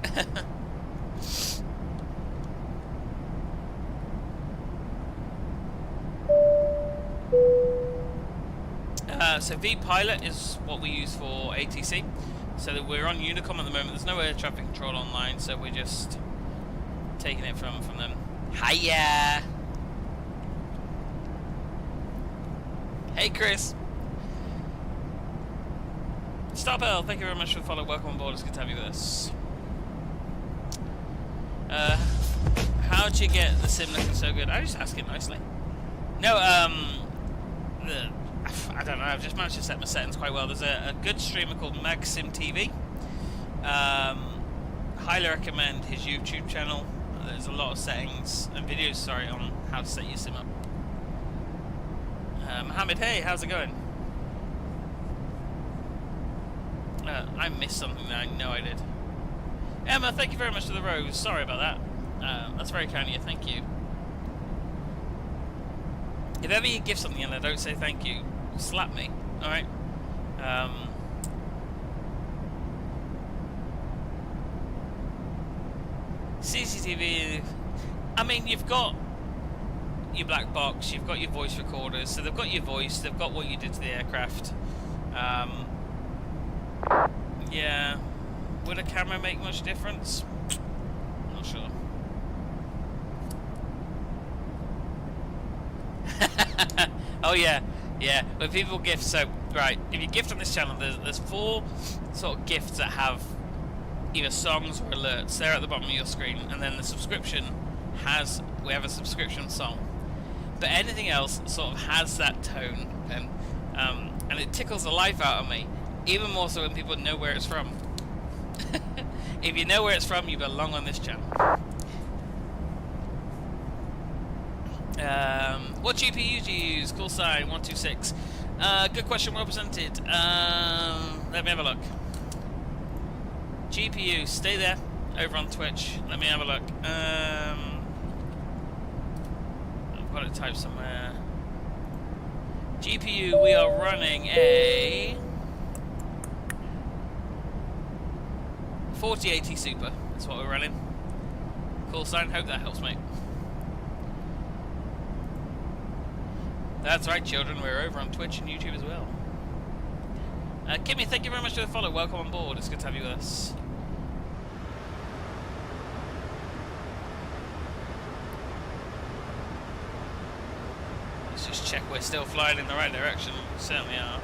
So vPilot is what we use for ATC. So that we're on Unicom at the moment. There's no air traffic control online, so we're just taking it from them. Hiya! Hey, Chris. Stop L, thank you very much for the follow. Welcome on board. It's good to have you with us. How'd you get the sim looking so good? I just ask it nicely. No, I don't know, I've just managed to set my settings quite well. There's a good streamer called MagSim TV. Highly recommend his YouTube channel. There's a lot of settings and videos, sorry, on how to set your sim up. Mohammed, hey, how's it going? I missed something that I know I did. Emma, thank you very much for the rose. Sorry about that. That's very kind of you, thank you. If ever you give something and I don't say thank you, slap me, alright? CCTV, I mean, you've got your black box, you've got your voice recorders, so they've got your voice, they've got what you did to the aircraft. Yeah, would a camera make much difference? not sure. Oh yeah, yeah. When people gift, so right, if you gift on this channel, there's 4 sort of gifts that have either songs or alerts. They're at the bottom of your screen, and then the subscription we have a subscription song. But anything else sort of has that tone, and it tickles the life out of me. Even more so when people know where it's from. If you know where it's from, you belong on this channel. What GPU do you use? Call sign 126. Good question, well presented. Let me have a look. GPU, stay there. Over on Twitch. Let me have a look. I've got it typed somewhere. GPU, we are running a 4080 Super. That's what we're running. Call sign, hope that helps, mate. That's right, children, we're over on Twitch and YouTube as well. Kimmy, thank you very much for the follow. Welcome on board. It's good to have you with us. Let's just check we're still flying in the right direction. We certainly are.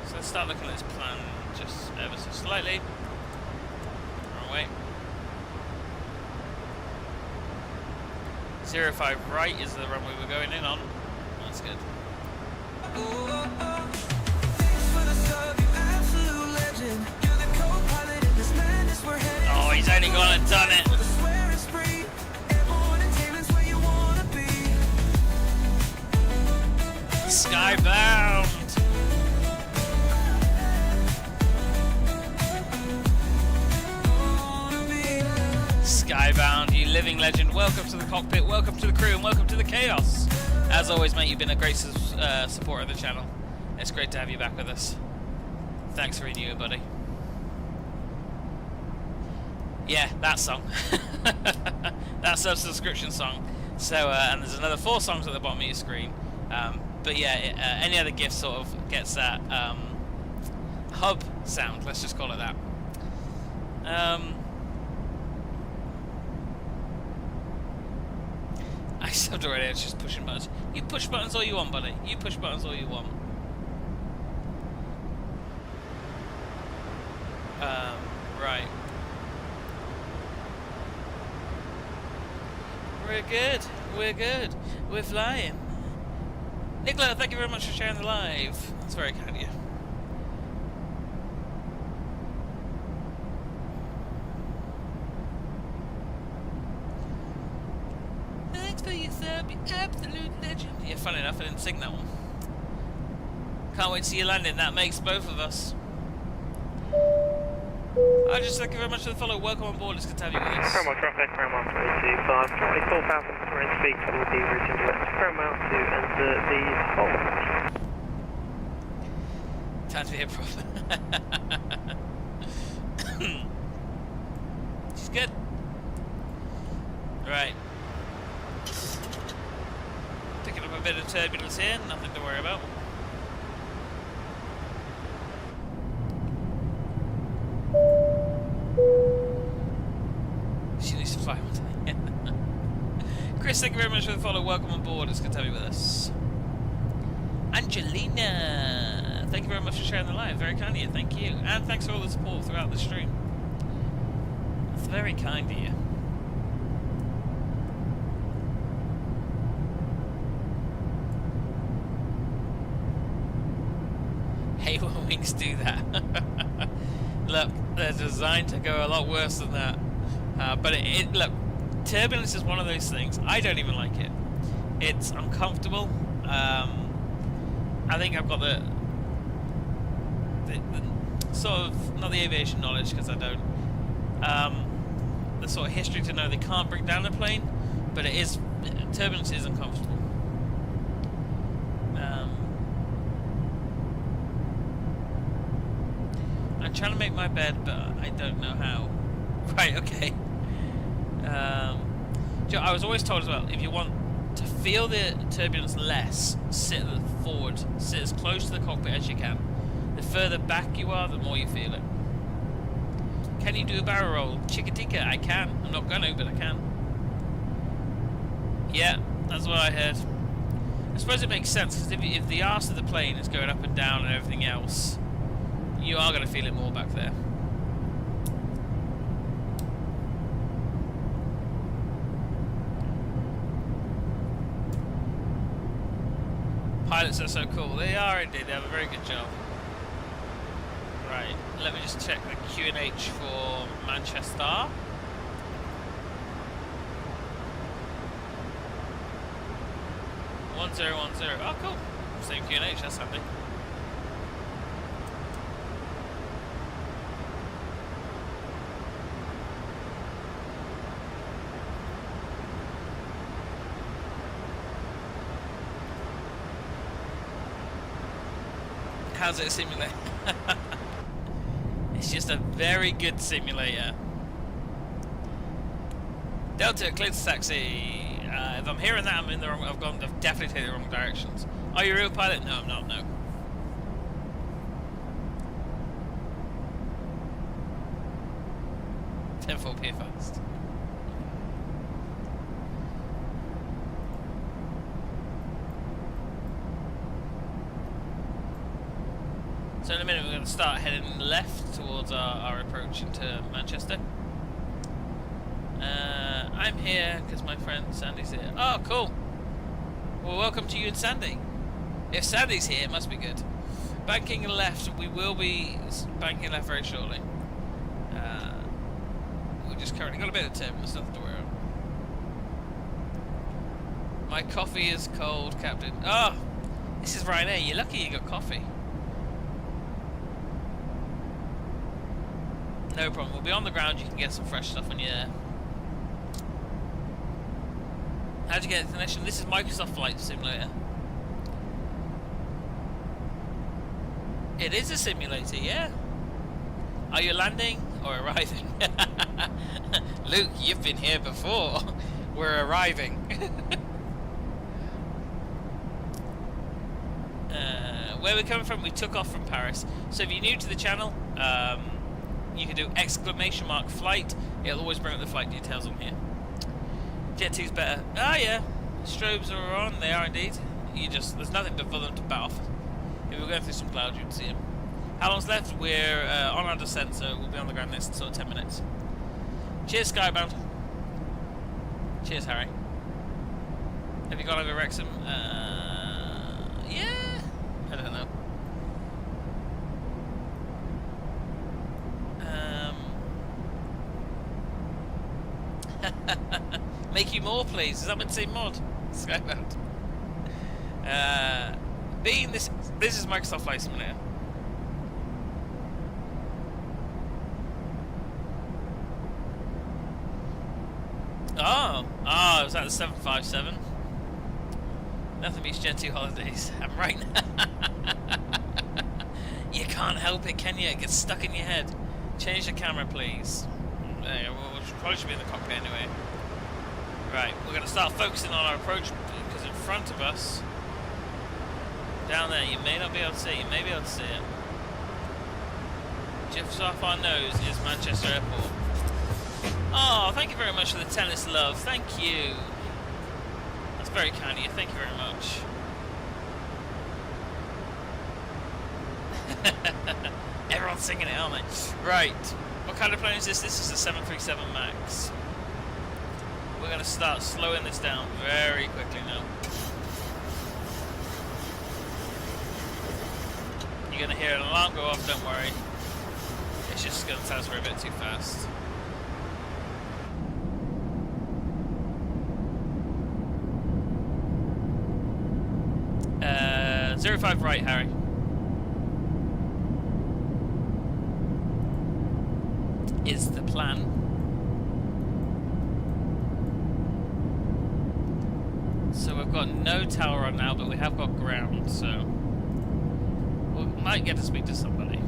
So let's start looking at this plan just ever so slightly. Wrong way. 05 right is the runway we're going in on. That's good. Oh, he's only gone and done it. Skybound. Skybound, you living legend. Welcome to the cockpit, welcome to the crew, and welcome to the chaos. As always, mate, you've been a great supporter of the channel. It's great to have you back with us. Thanks for renewing, buddy. Yeah, that song. That's a subscription song. So, and there's another 4 songs at the bottom of your screen. But yeah, any other gift sort of gets that hub sound, let's just call it that. I subbed already, it's just pushing buttons. You push buttons all you want, buddy. You push buttons all you want. Right. We're good. We're good. We're flying. Nicola, thank you very much for sharing the live. That's very kind of you. Thanks for your sub, you absolute legend. Yeah, funny enough, I didn't sing that one. Can't wait to see you landing. That makes both of us. I just thank you very much for the follow. Welcome on board. It's good to have you with us. Paramount traffic, Paramount 225, 24,000 for speed will be routing direct to Paramount to enter the hold. Time to be a problem. She's good. Right. Picking up a bit of turbulence here, nothing to worry about. She needs to fly one day. Chris, thank you very much for the follow. Welcome on board. It's good to have you with us. Angelina, thank you very much for sharing the live. Very kind of you. Thank you. And thanks for all the support throughout the stream. It's very kind of you. Hate when wings do that. Look, they're designed to go a lot worse than that. But look, turbulence is one of those things. I don't even like it. It's uncomfortable. I think I've got the sort of, not the aviation knowledge because I don't, the sort of history to know they can't bring down a plane, but turbulence is uncomfortable. I'm trying to make my bed, but I don't know how. Right, okay. I was always told as well, if you want to feel the turbulence less, sit forward, sit as close to the cockpit as you can. The further back you are, the more you feel it. Can you do a barrel roll? Chikitika, I can. I'm not gonna, but I can. Yeah, that's what I heard. I suppose it makes sense, because if the arse of the plane is going up and down and everything else, you are going to feel it more back there. Pilots are so cool. They are indeed. They have a very good job. Right, let me just check the QNH for Manchester. One 1010. Oh, cool. Same QNH. That's handy. How's it a simulator? It's just a very good simulator. Delta, clear to taxi. If I'm hearing that, I'm in the wrong. I've definitely taken the wrong directions. Are you a real pilot? No, I'm not. No. P fast. So in a minute we're going to start heading left towards our approach into Manchester. I'm here because my friend Sandy's here. Oh, cool. Well, welcome to you and Sandy. If Sandy's here, it must be good. Banking left, we will be banking left very shortly. We just currently got a bit of turbulence, nothing to worry about. My coffee is cold, Captain. Oh, this is Ryanair. You're lucky you got coffee. No problem. We'll be on the ground. You can get some fresh stuff when you're there. How'd you get the connection? This is Microsoft Flight Simulator. It is a simulator, yeah. Are you landing or arriving? Luke, you've been here before. We're arriving. Where we're coming from, we took off from Paris. So if you're new to the channel, you can do !flight. It'll always bring up the flight details on here. Jet 2's better. Ah, yeah. Strobes are on. They are indeed. There's nothing for them to bat off. If we were going through some clouds, you'd see them. How long's left? We're on our descent, so we'll be on the ground next sort of 10 minutes. Cheers, Skybound. Cheers, Harry. Have you gone over Wrexham? Yeah. I don't know. Make you more, please. Is that meant to say mod? Skybound. Being this is Microsoft Flight Simulator. Oh, was that the 757? Nothing beats Jet 2 holidays. I'm right. You can't help it, can you? It gets stuck in your head. Change the camera, please. Well, we probably should be in the cockpit anyway. Right, we're going to start focusing on our approach because in front of us, down there, you may not be able to see it, you may be able to see it. Just off our nose is Manchester Airport. Oh, thank you very much for the tennis love, thank you. That's very kind of you, thank you very much. Everyone's singing it, aren't they? Right, what kind of plane is this? This is a 737 MAX. We're going to start slowing this down very quickly now. You're going to hear an alarm go off, don't worry. It's just going to tell us we're a bit too fast. Uh, 05 right, Harry. Is the plan. So we've got no tower on now, but we have got ground, so we might get to speak to somebody.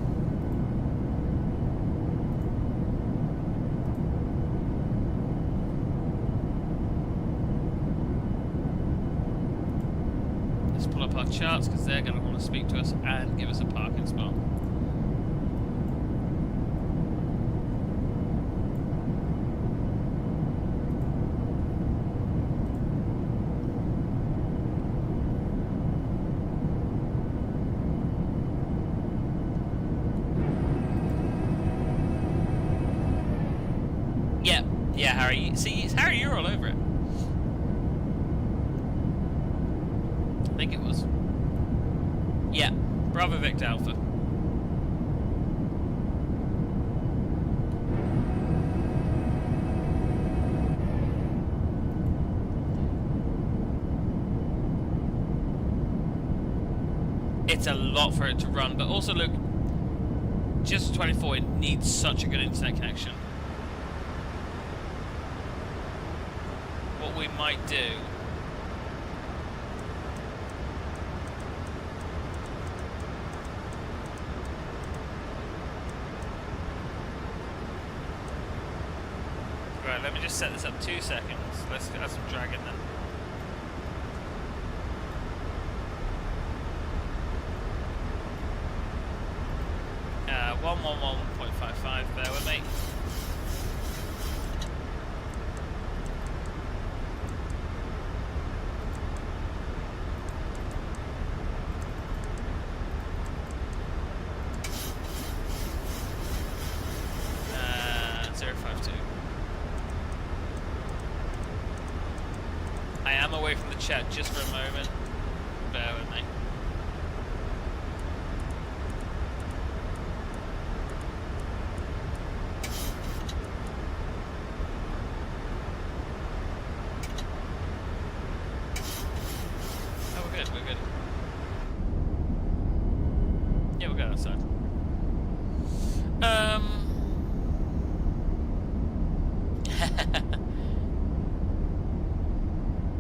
Let's pull up our charts because they're going to want to speak to us and give us a parking spot. Yes, Harry, you're all over it. I think it was. Yeah, Bravo Victor Alpha. It's a lot for it to run, but also look, just 24, it needs such a good internet connection. What we might do right, let me just set this up 2 seconds. Let's add some drag in then. Uh, 111.55, bear with me. Away from the chat just for a moment. Bear with me. Oh, we're good, we're good. Yeah, we're good outside.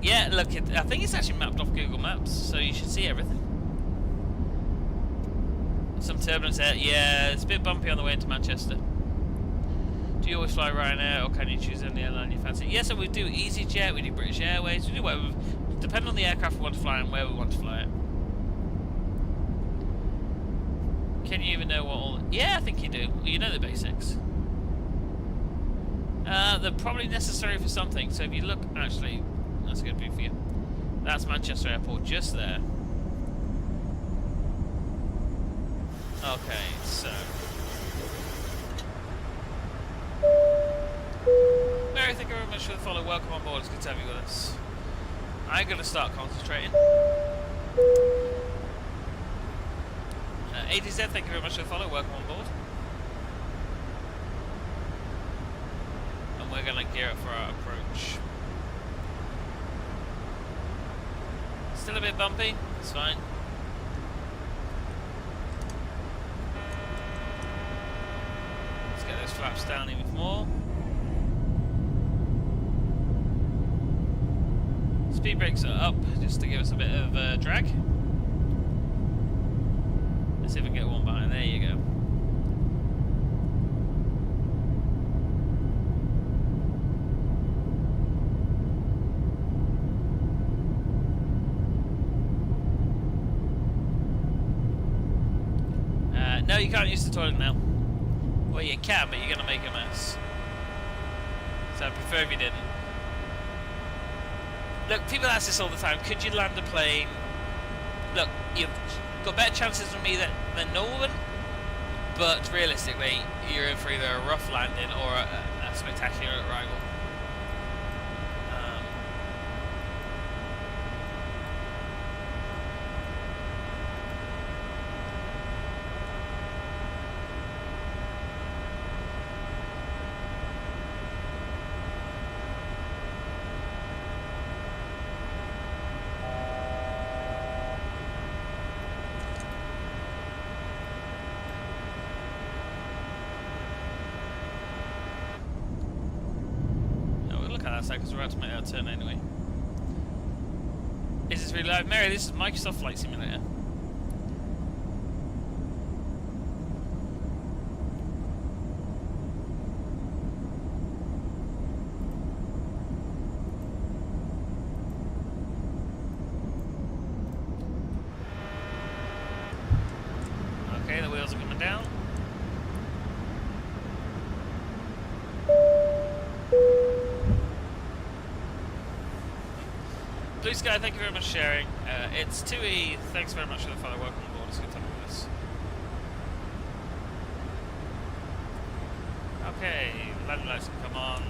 Yeah, look, I think it's actually mapped off Google Maps, so you should see everything. Some turbulence there. Yeah, it's a bit bumpy on the way into Manchester. Do you always fly Ryanair, or can you choose any airline you fancy? Yeah, so we do EasyJet, we do British Airways, we do whatever. Depending on the aircraft we want to fly and where we want to fly it. Can you even know what all... Yeah, I think you do. You know the basics. They're probably necessary for something, so if you look, actually... That's a good view for you. That's Manchester Airport just there. Okay, so... Mary, thank you very much for the follow. Welcome on board. It's good to have you with us. I'm going to start concentrating. ADZ, thank you very much for the follow. Welcome on board. And we're going to gear up for our approach. Still a bit bumpy, it's fine. Let's get those flaps down even more. Speed brakes are up just to give us a bit of drag. Let's see if we can get one behind. There you go. No, you can't use the toilet now. Well, you can, but you're going to make a mess. So I'd prefer if you didn't. Look, people ask this all the time. Could you land a plane? Look, you've got better chances than me than Northern, but realistically, you're in for either a rough landing or a spectacular arrival. Because we're about to make our turn anyway. Is this really live? Mary, this is Microsoft Flight Simulator. Okay, the wheels are coming down. Blue Sky, thank you very much for sharing. It's 2E, thanks very much for the follow. Welcome on board, it's good to have you with us. Okay, landing lights can come on.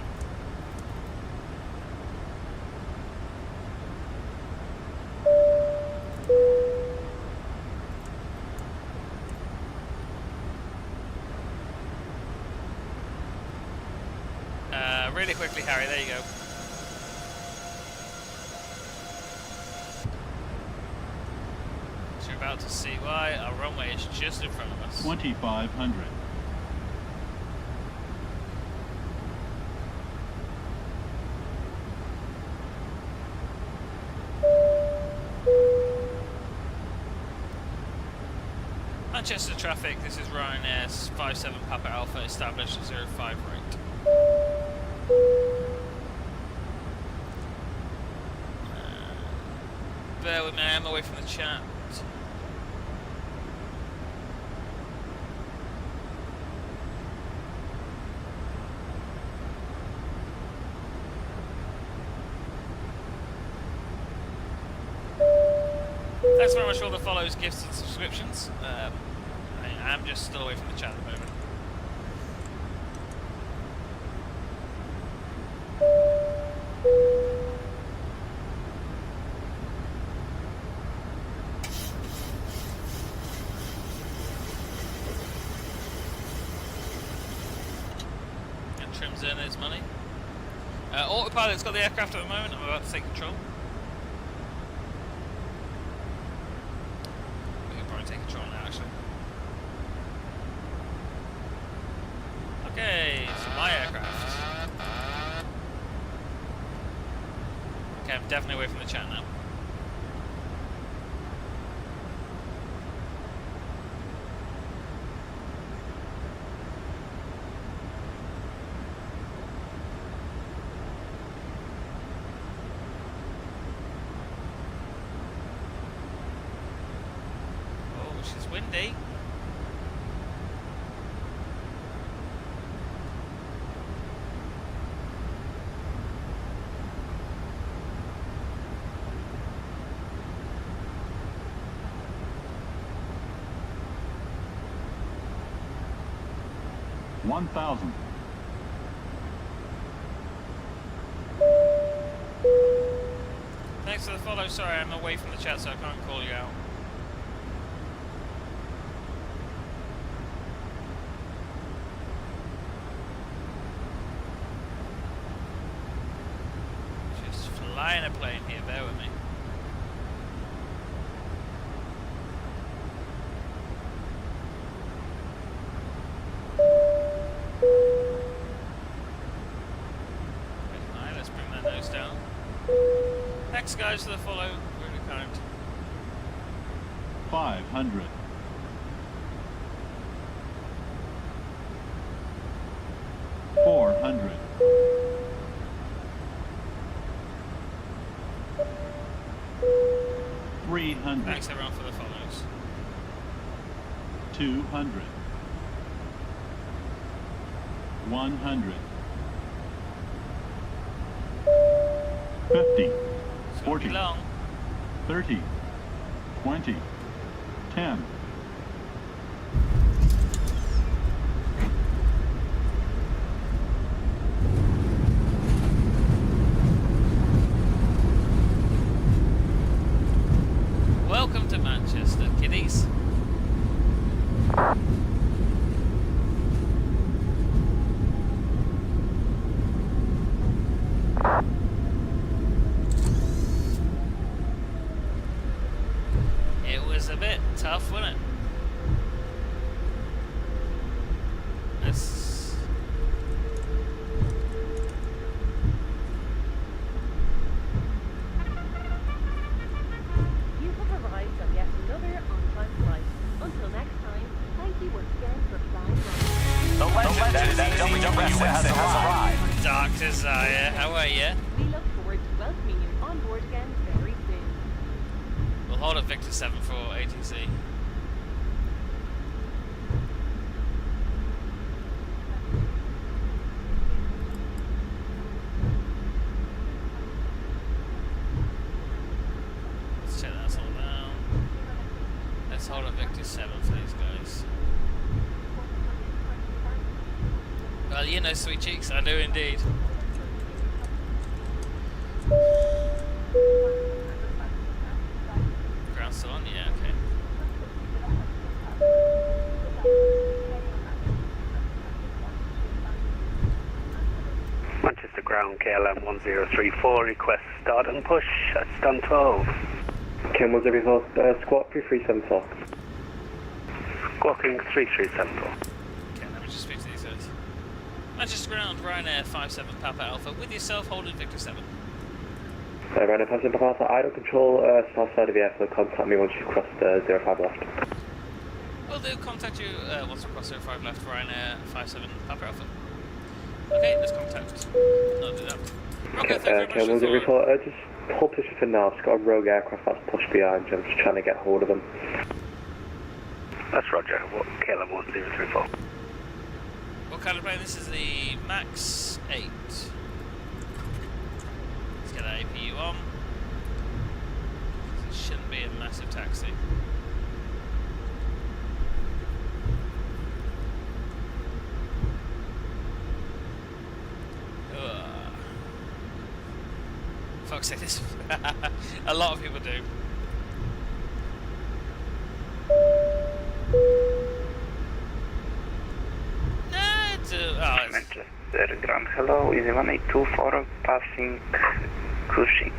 really quickly, Harry. There you go. So you're about to see why our runway is just in front of us. 2,500. Manchester traffic, this is Ryanair's 57 Papa Alpha, established 05 rate. Bear with me, I am away from the chat. Thanks very much for all the follows, gifts and subscriptions. I'm just still away from the chat at the moment. And Trim's in his money. Autopilot's got the aircraft at the moment. I'm about to take control. We can probably take control now, actually. Okay, so my aircraft. Okay, I'm definitely away from the chat now. Oh, she's windy. $1,000. Thanks for the follow. Sorry, I'm away from the chat, so I can't call you out. Just flying a plane here, bear with me. Let's bring that nose down. Thanks guys for the follow, really kind. 500. 400. 300. Thanks everyone for the follows. 200. 100. 50. 40. Long. 30. 20. 10. Welcome to Manchester, kiddies. It was a bit tough, wasn't it? Let's... You have arrived on yet another on-time flight. Until next time, thank you once again for flying right. The legendary WWSS has arrived. Dark Desire, how are you? We look forward to welcoming you on board again very soon. We'll hold at Victor 7 for ATC. Let's check that all down. Let's hold at Victor 7 for these guys. Well, you know, sweet cheeks, I do indeed. Ground still on? Yeah, okay. Manchester KLM 1034, request start and push at stand 12. KLM 1034, squawk 3374. Squawking 3374. Okay, let me just speak to these guys. Manchester ground, Ryanair 57 Papa Alpha, with yourself holding Victor 7. Ryanair 57 Papa Alpha, idle control, south side of the airfield, contact me once you've crossed 05 left. Will do, contact you once we cross 05 left, Ryanair 57 Papa Alpha. Okay, let's contact. No, do that. Okay, thank you very much for just hold position for now. It's got a rogue aircraft that's pushed behind you. I'm just trying to get hold of them. That's Roger. KLM 1034. What kind of plane? This is the MAX 8. Let's get that APU on. It shouldn't be a massive taxi. Fuck's sake, this. A lot of people do. Manchester ground, hello, Easy 1824, passing Cushing.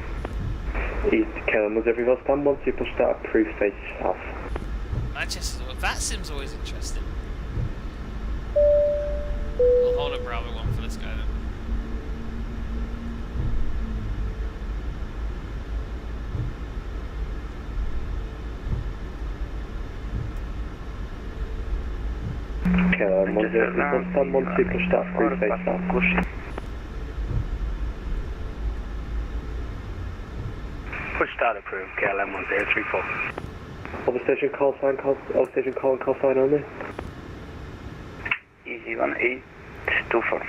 East KLM 1034, stand 1 to push start, approved face south. Manchester, that seems always interesting. We'll hold a Bravo 1 for this guy then. KLM 1034, stand 1 to push start, approved face south. Push start approved, KLM 1034. Overstation call sign, overstation call and call sign only. Easy 1824.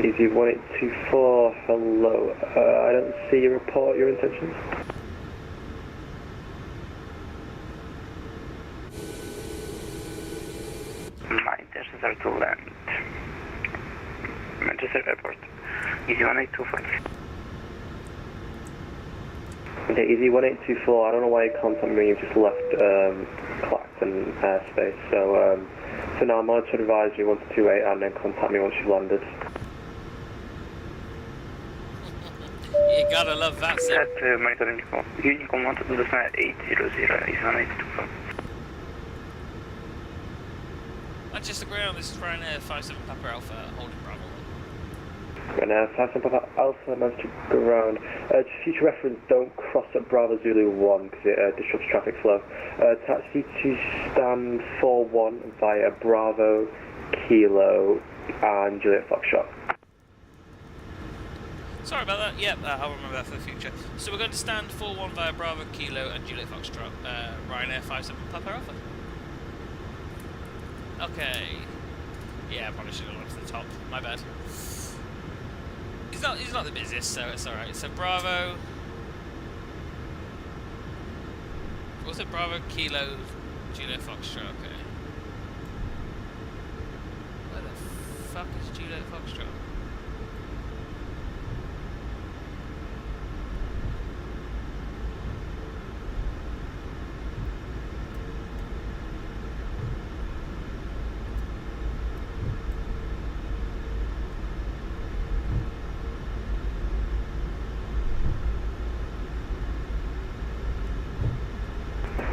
Easy 1824, hello. I don't see you report your intentions. My intentions are to land Manchester Airport. Easy 1824. Okay, Easy 1824, I don't know why you contacted me, you've just left Clacton airspace, so now I'm on to advise you 1228 and then contact me once you've landed. You gotta love that, sir. At monitoring call. Unicorn 129 800 is 1824. Manchester ground, this is Ryanair 57 Papa Alpha, holding Bravo 1. Ryanair 57 Papa Alpha, Manchester ground. Just future reference, don't cross at Bravo Zulu 1 because it disrupts traffic flow. Taxi to stand 41 via Bravo, Kilo and Juliet Foxtrot. Sorry about that, yep, I'll remember that for the future. So we're going to stand 41 via Bravo, Kilo and Juliet Foxtrot, Ryanair 57 Papa Alpha. Okay. Yeah, I probably should have gone to the top, my bad. He's not the busiest, so it's alright. So Bravo. What's it? Bravo, Kilo, Juliet Foxtrot, okay. Where the fuck is Juliet Foxtrot?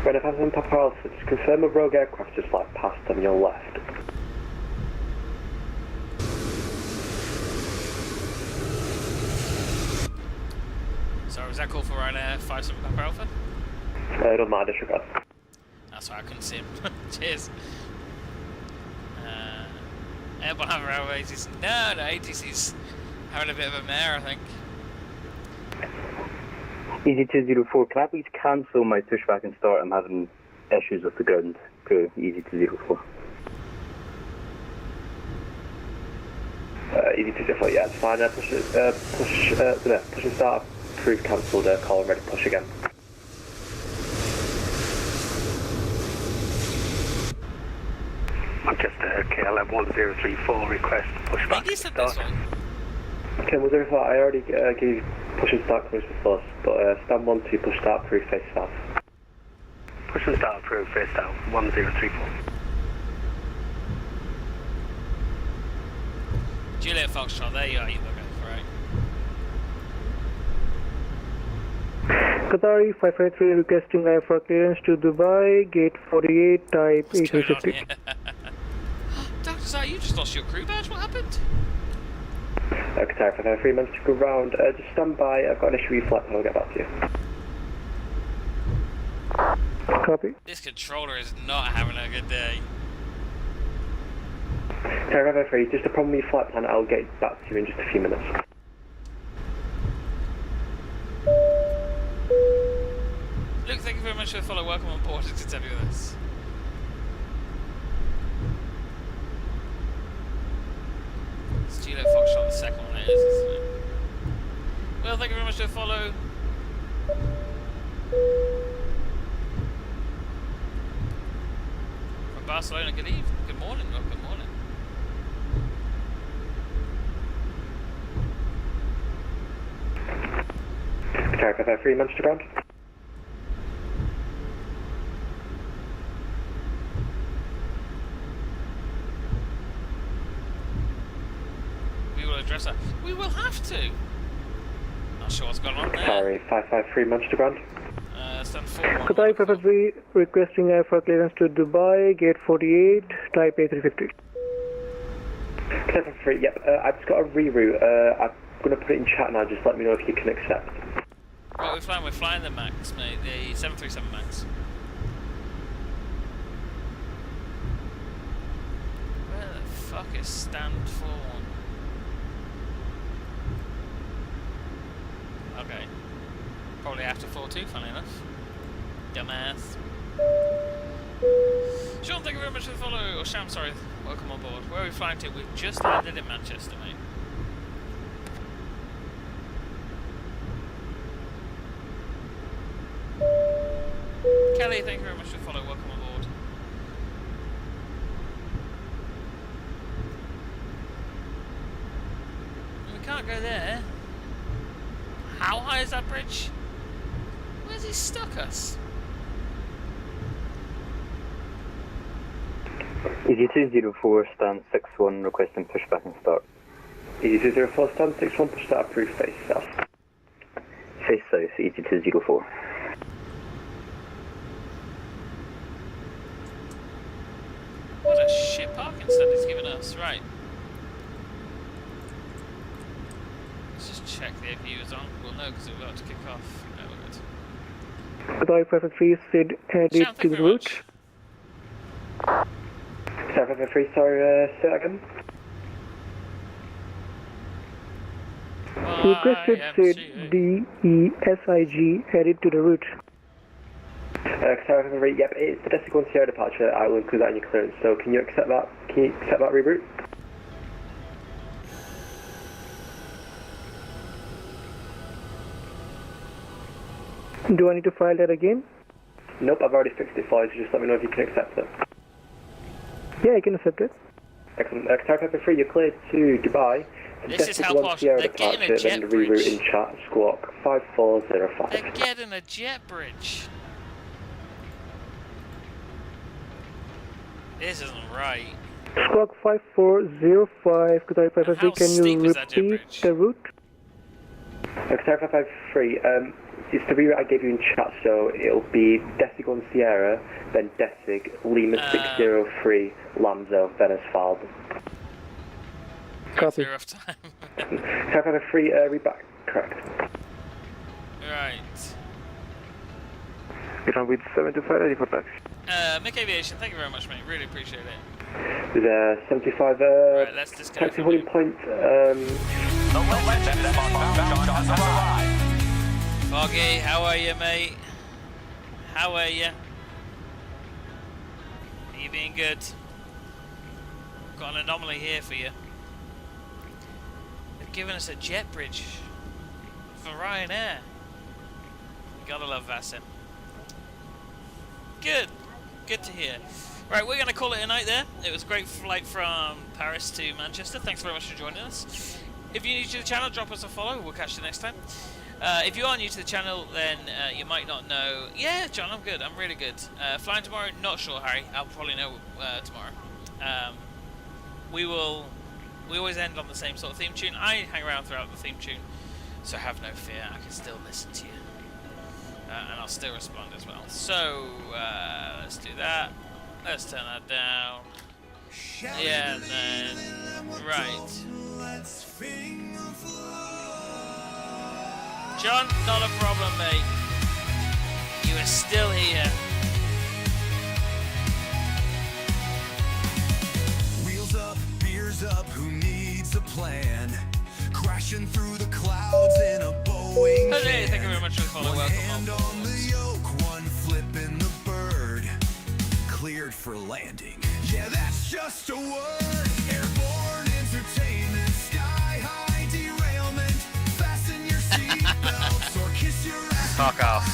Ryanair 57 Papa Alpha, just confirm a rogue aircraft just like past on your left. Sorry, was that call for Ryanair 57 Papa Alpha? It doesn't matter, disregard. That's why I couldn't see him. Cheers. Airborne Hammer Railway ATC. No, ATC's having a bit of a mare, I think. Easy 204, can I please cancel my pushback and start? I'm having issues with the ground crew, Easy 204. Easy 204, yeah, it's fine. Push and start, approved, cancelled, call and ready, push again. Manchester, KLM 1034, request pushback and start. Okay, 104, I already gave push and start clearance before, but stand 1 to push start, approved, face south. Push and start, approved, face south, 1034. Juliet Foxtrot, there you are, you look at it, right? Qatari 553 requesting IFR clearance to Dubai, gate 48, type What's going on A350. here? Dr. Zai, you just lost your crew badge. What happened? Qatar 553 managed to go round. Just stand by. I've got an issue with your flight and I'll get back to you. Copy. This controller is not having a good day. Qatar 553, just a problem with your flight plan. I'll get back to you in just a few minutes. Luke, thank you very much for the follow. Welcome on board to tell you this. It's Gilo Foxtrot, the second one it is, isn't it? Well, thank you very much for the follow. From Barcelona, good evening. Good morning. Oh, good morning. Qatar 553 managed to ground. Address that. We will have to. Not sure what's going on there. Sorry, 553 managed to ground. Stand 4 Qatari 553 requesting IFR clearance to Dubai, gate 48, type A350. Qatar 553, yep. I've just got a reroute. I'm going to put it in chat now. Just let me know if you can accept. Right, we're flying the Max, mate. The 737 Max. Where the fuck is stand 4? Okay. Probably after 4-2, funny enough. Dumbass. Sean, thank you very much for the follow. Or Sham, sorry. Welcome on board. Where are we flying to? We've just landed in Manchester, mate. Kelly, thank you very much for the follow. Welcome on board. We can't go there. How high is that bridge? Where's he stuck us? Easy 204, stand 61, requesting pushback and start. Easy 204, stand 61, push start, approved, face south. Face south, Easy 204. What a shit parking stand he's given us, right. Let's just check the APU is on. We'll know because we're about to kick off. No, we're good. Qatari 553 said headed to the route. Qatar 553, sorry, say that again. Requested said DESIG headed to the route. Qatar 553, yep, it's the Desiccon Sierra departure. I will include that in your clearance. So can you accept that? Can you accept that reroute? Do I need to file that again? Nope, I've already fixed it for you, so just let me know if you can accept it. Yeah, I can accept it. Excellent. Qatar 553, you're cleared to Dubai. This is how posh. They're getting a jet then bridge. reroute in chat, Squawk 5405. They're getting a jet bridge. This isn't right. Squawk 5405, Qatari 553, can you repeat the route? Qatar 553, it's the reroute I gave you in chat, so it'll be Desiccon Sierra, then Desig, Lima 603, Lamzo, then Asphalt. Copy. Rough time. Qatar 553, read back, correct. Right. Get on with 725, ready for taxi. Mick Aviation, thank you very much, mate. Really appreciate it. There's 75, right, let's disconnect. taxi holding point, Foggy, how are you, mate? How are you? Are you being good? Got an anomaly here for you. They've given us a jet bridge for Ryanair. Gotta love Vassin. Good. Good to hear. Right, we're going to call it a night there. It was a great flight from Paris to Manchester. Thanks very much for joining us. If you're new to the channel, drop us a follow. We'll catch you next time. If you are new to the channel, then you might not know. Yeah, John, I'm good. I'm really good. Flying tomorrow? Not sure, Harry. I'll probably know tomorrow. We always end on the same sort of theme tune. I hang around throughout the theme tune, so have no fear. I can still listen to you. and I'll still respond as well. So let's do that. Let's turn that down. Yeah, and then right. John, not a problem, mate. You are still here. Wheels up, beers up, who needs a plan? Crashing through the clouds in a Boeing. Hey, thank you very much for the follow. Welcome hand on the yoke, one flipping the bird. Cleared for landing. Yeah, that's just a word. Airborne entertainment, sky high derailment. Fasten your seatbelts or kiss your ass. Fuck off.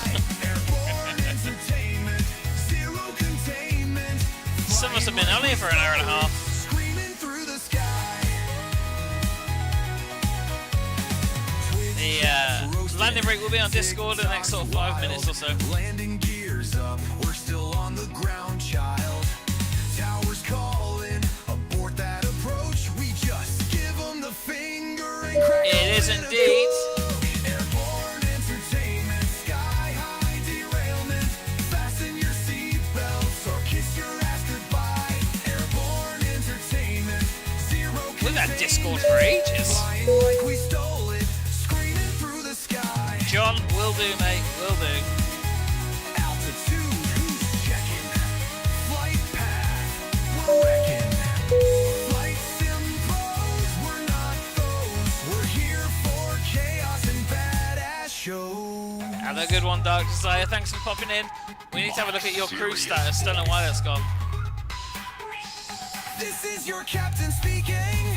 Airborne entertainment, zero containment. Some of us have been on here for an hour and a half. Screaming through the sky. The landing break will be on Discord in the next sort of 5 minutes or so. Landing gears up, we're still on the ground, child. Towers calling, abort that approach. We just give them the finger and crack. It is indeed. Airborne entertainment, sky high derailment. Fasten your seatbelts or kiss your ass goodbye. Airborne entertainment, zero. We've had Discord for ages. Flying like we stole it, screaming through the sky. John, will do, mate, will do. Altitude, who's checking? Flight path, we're wrecking. Flight sim pros, we're not those. We're here for chaos and badass show. Have a good one, Dark Desire. Thanks for popping in. We need to have a look at your crew status. Don't know why that's gone. This is your captain speaking.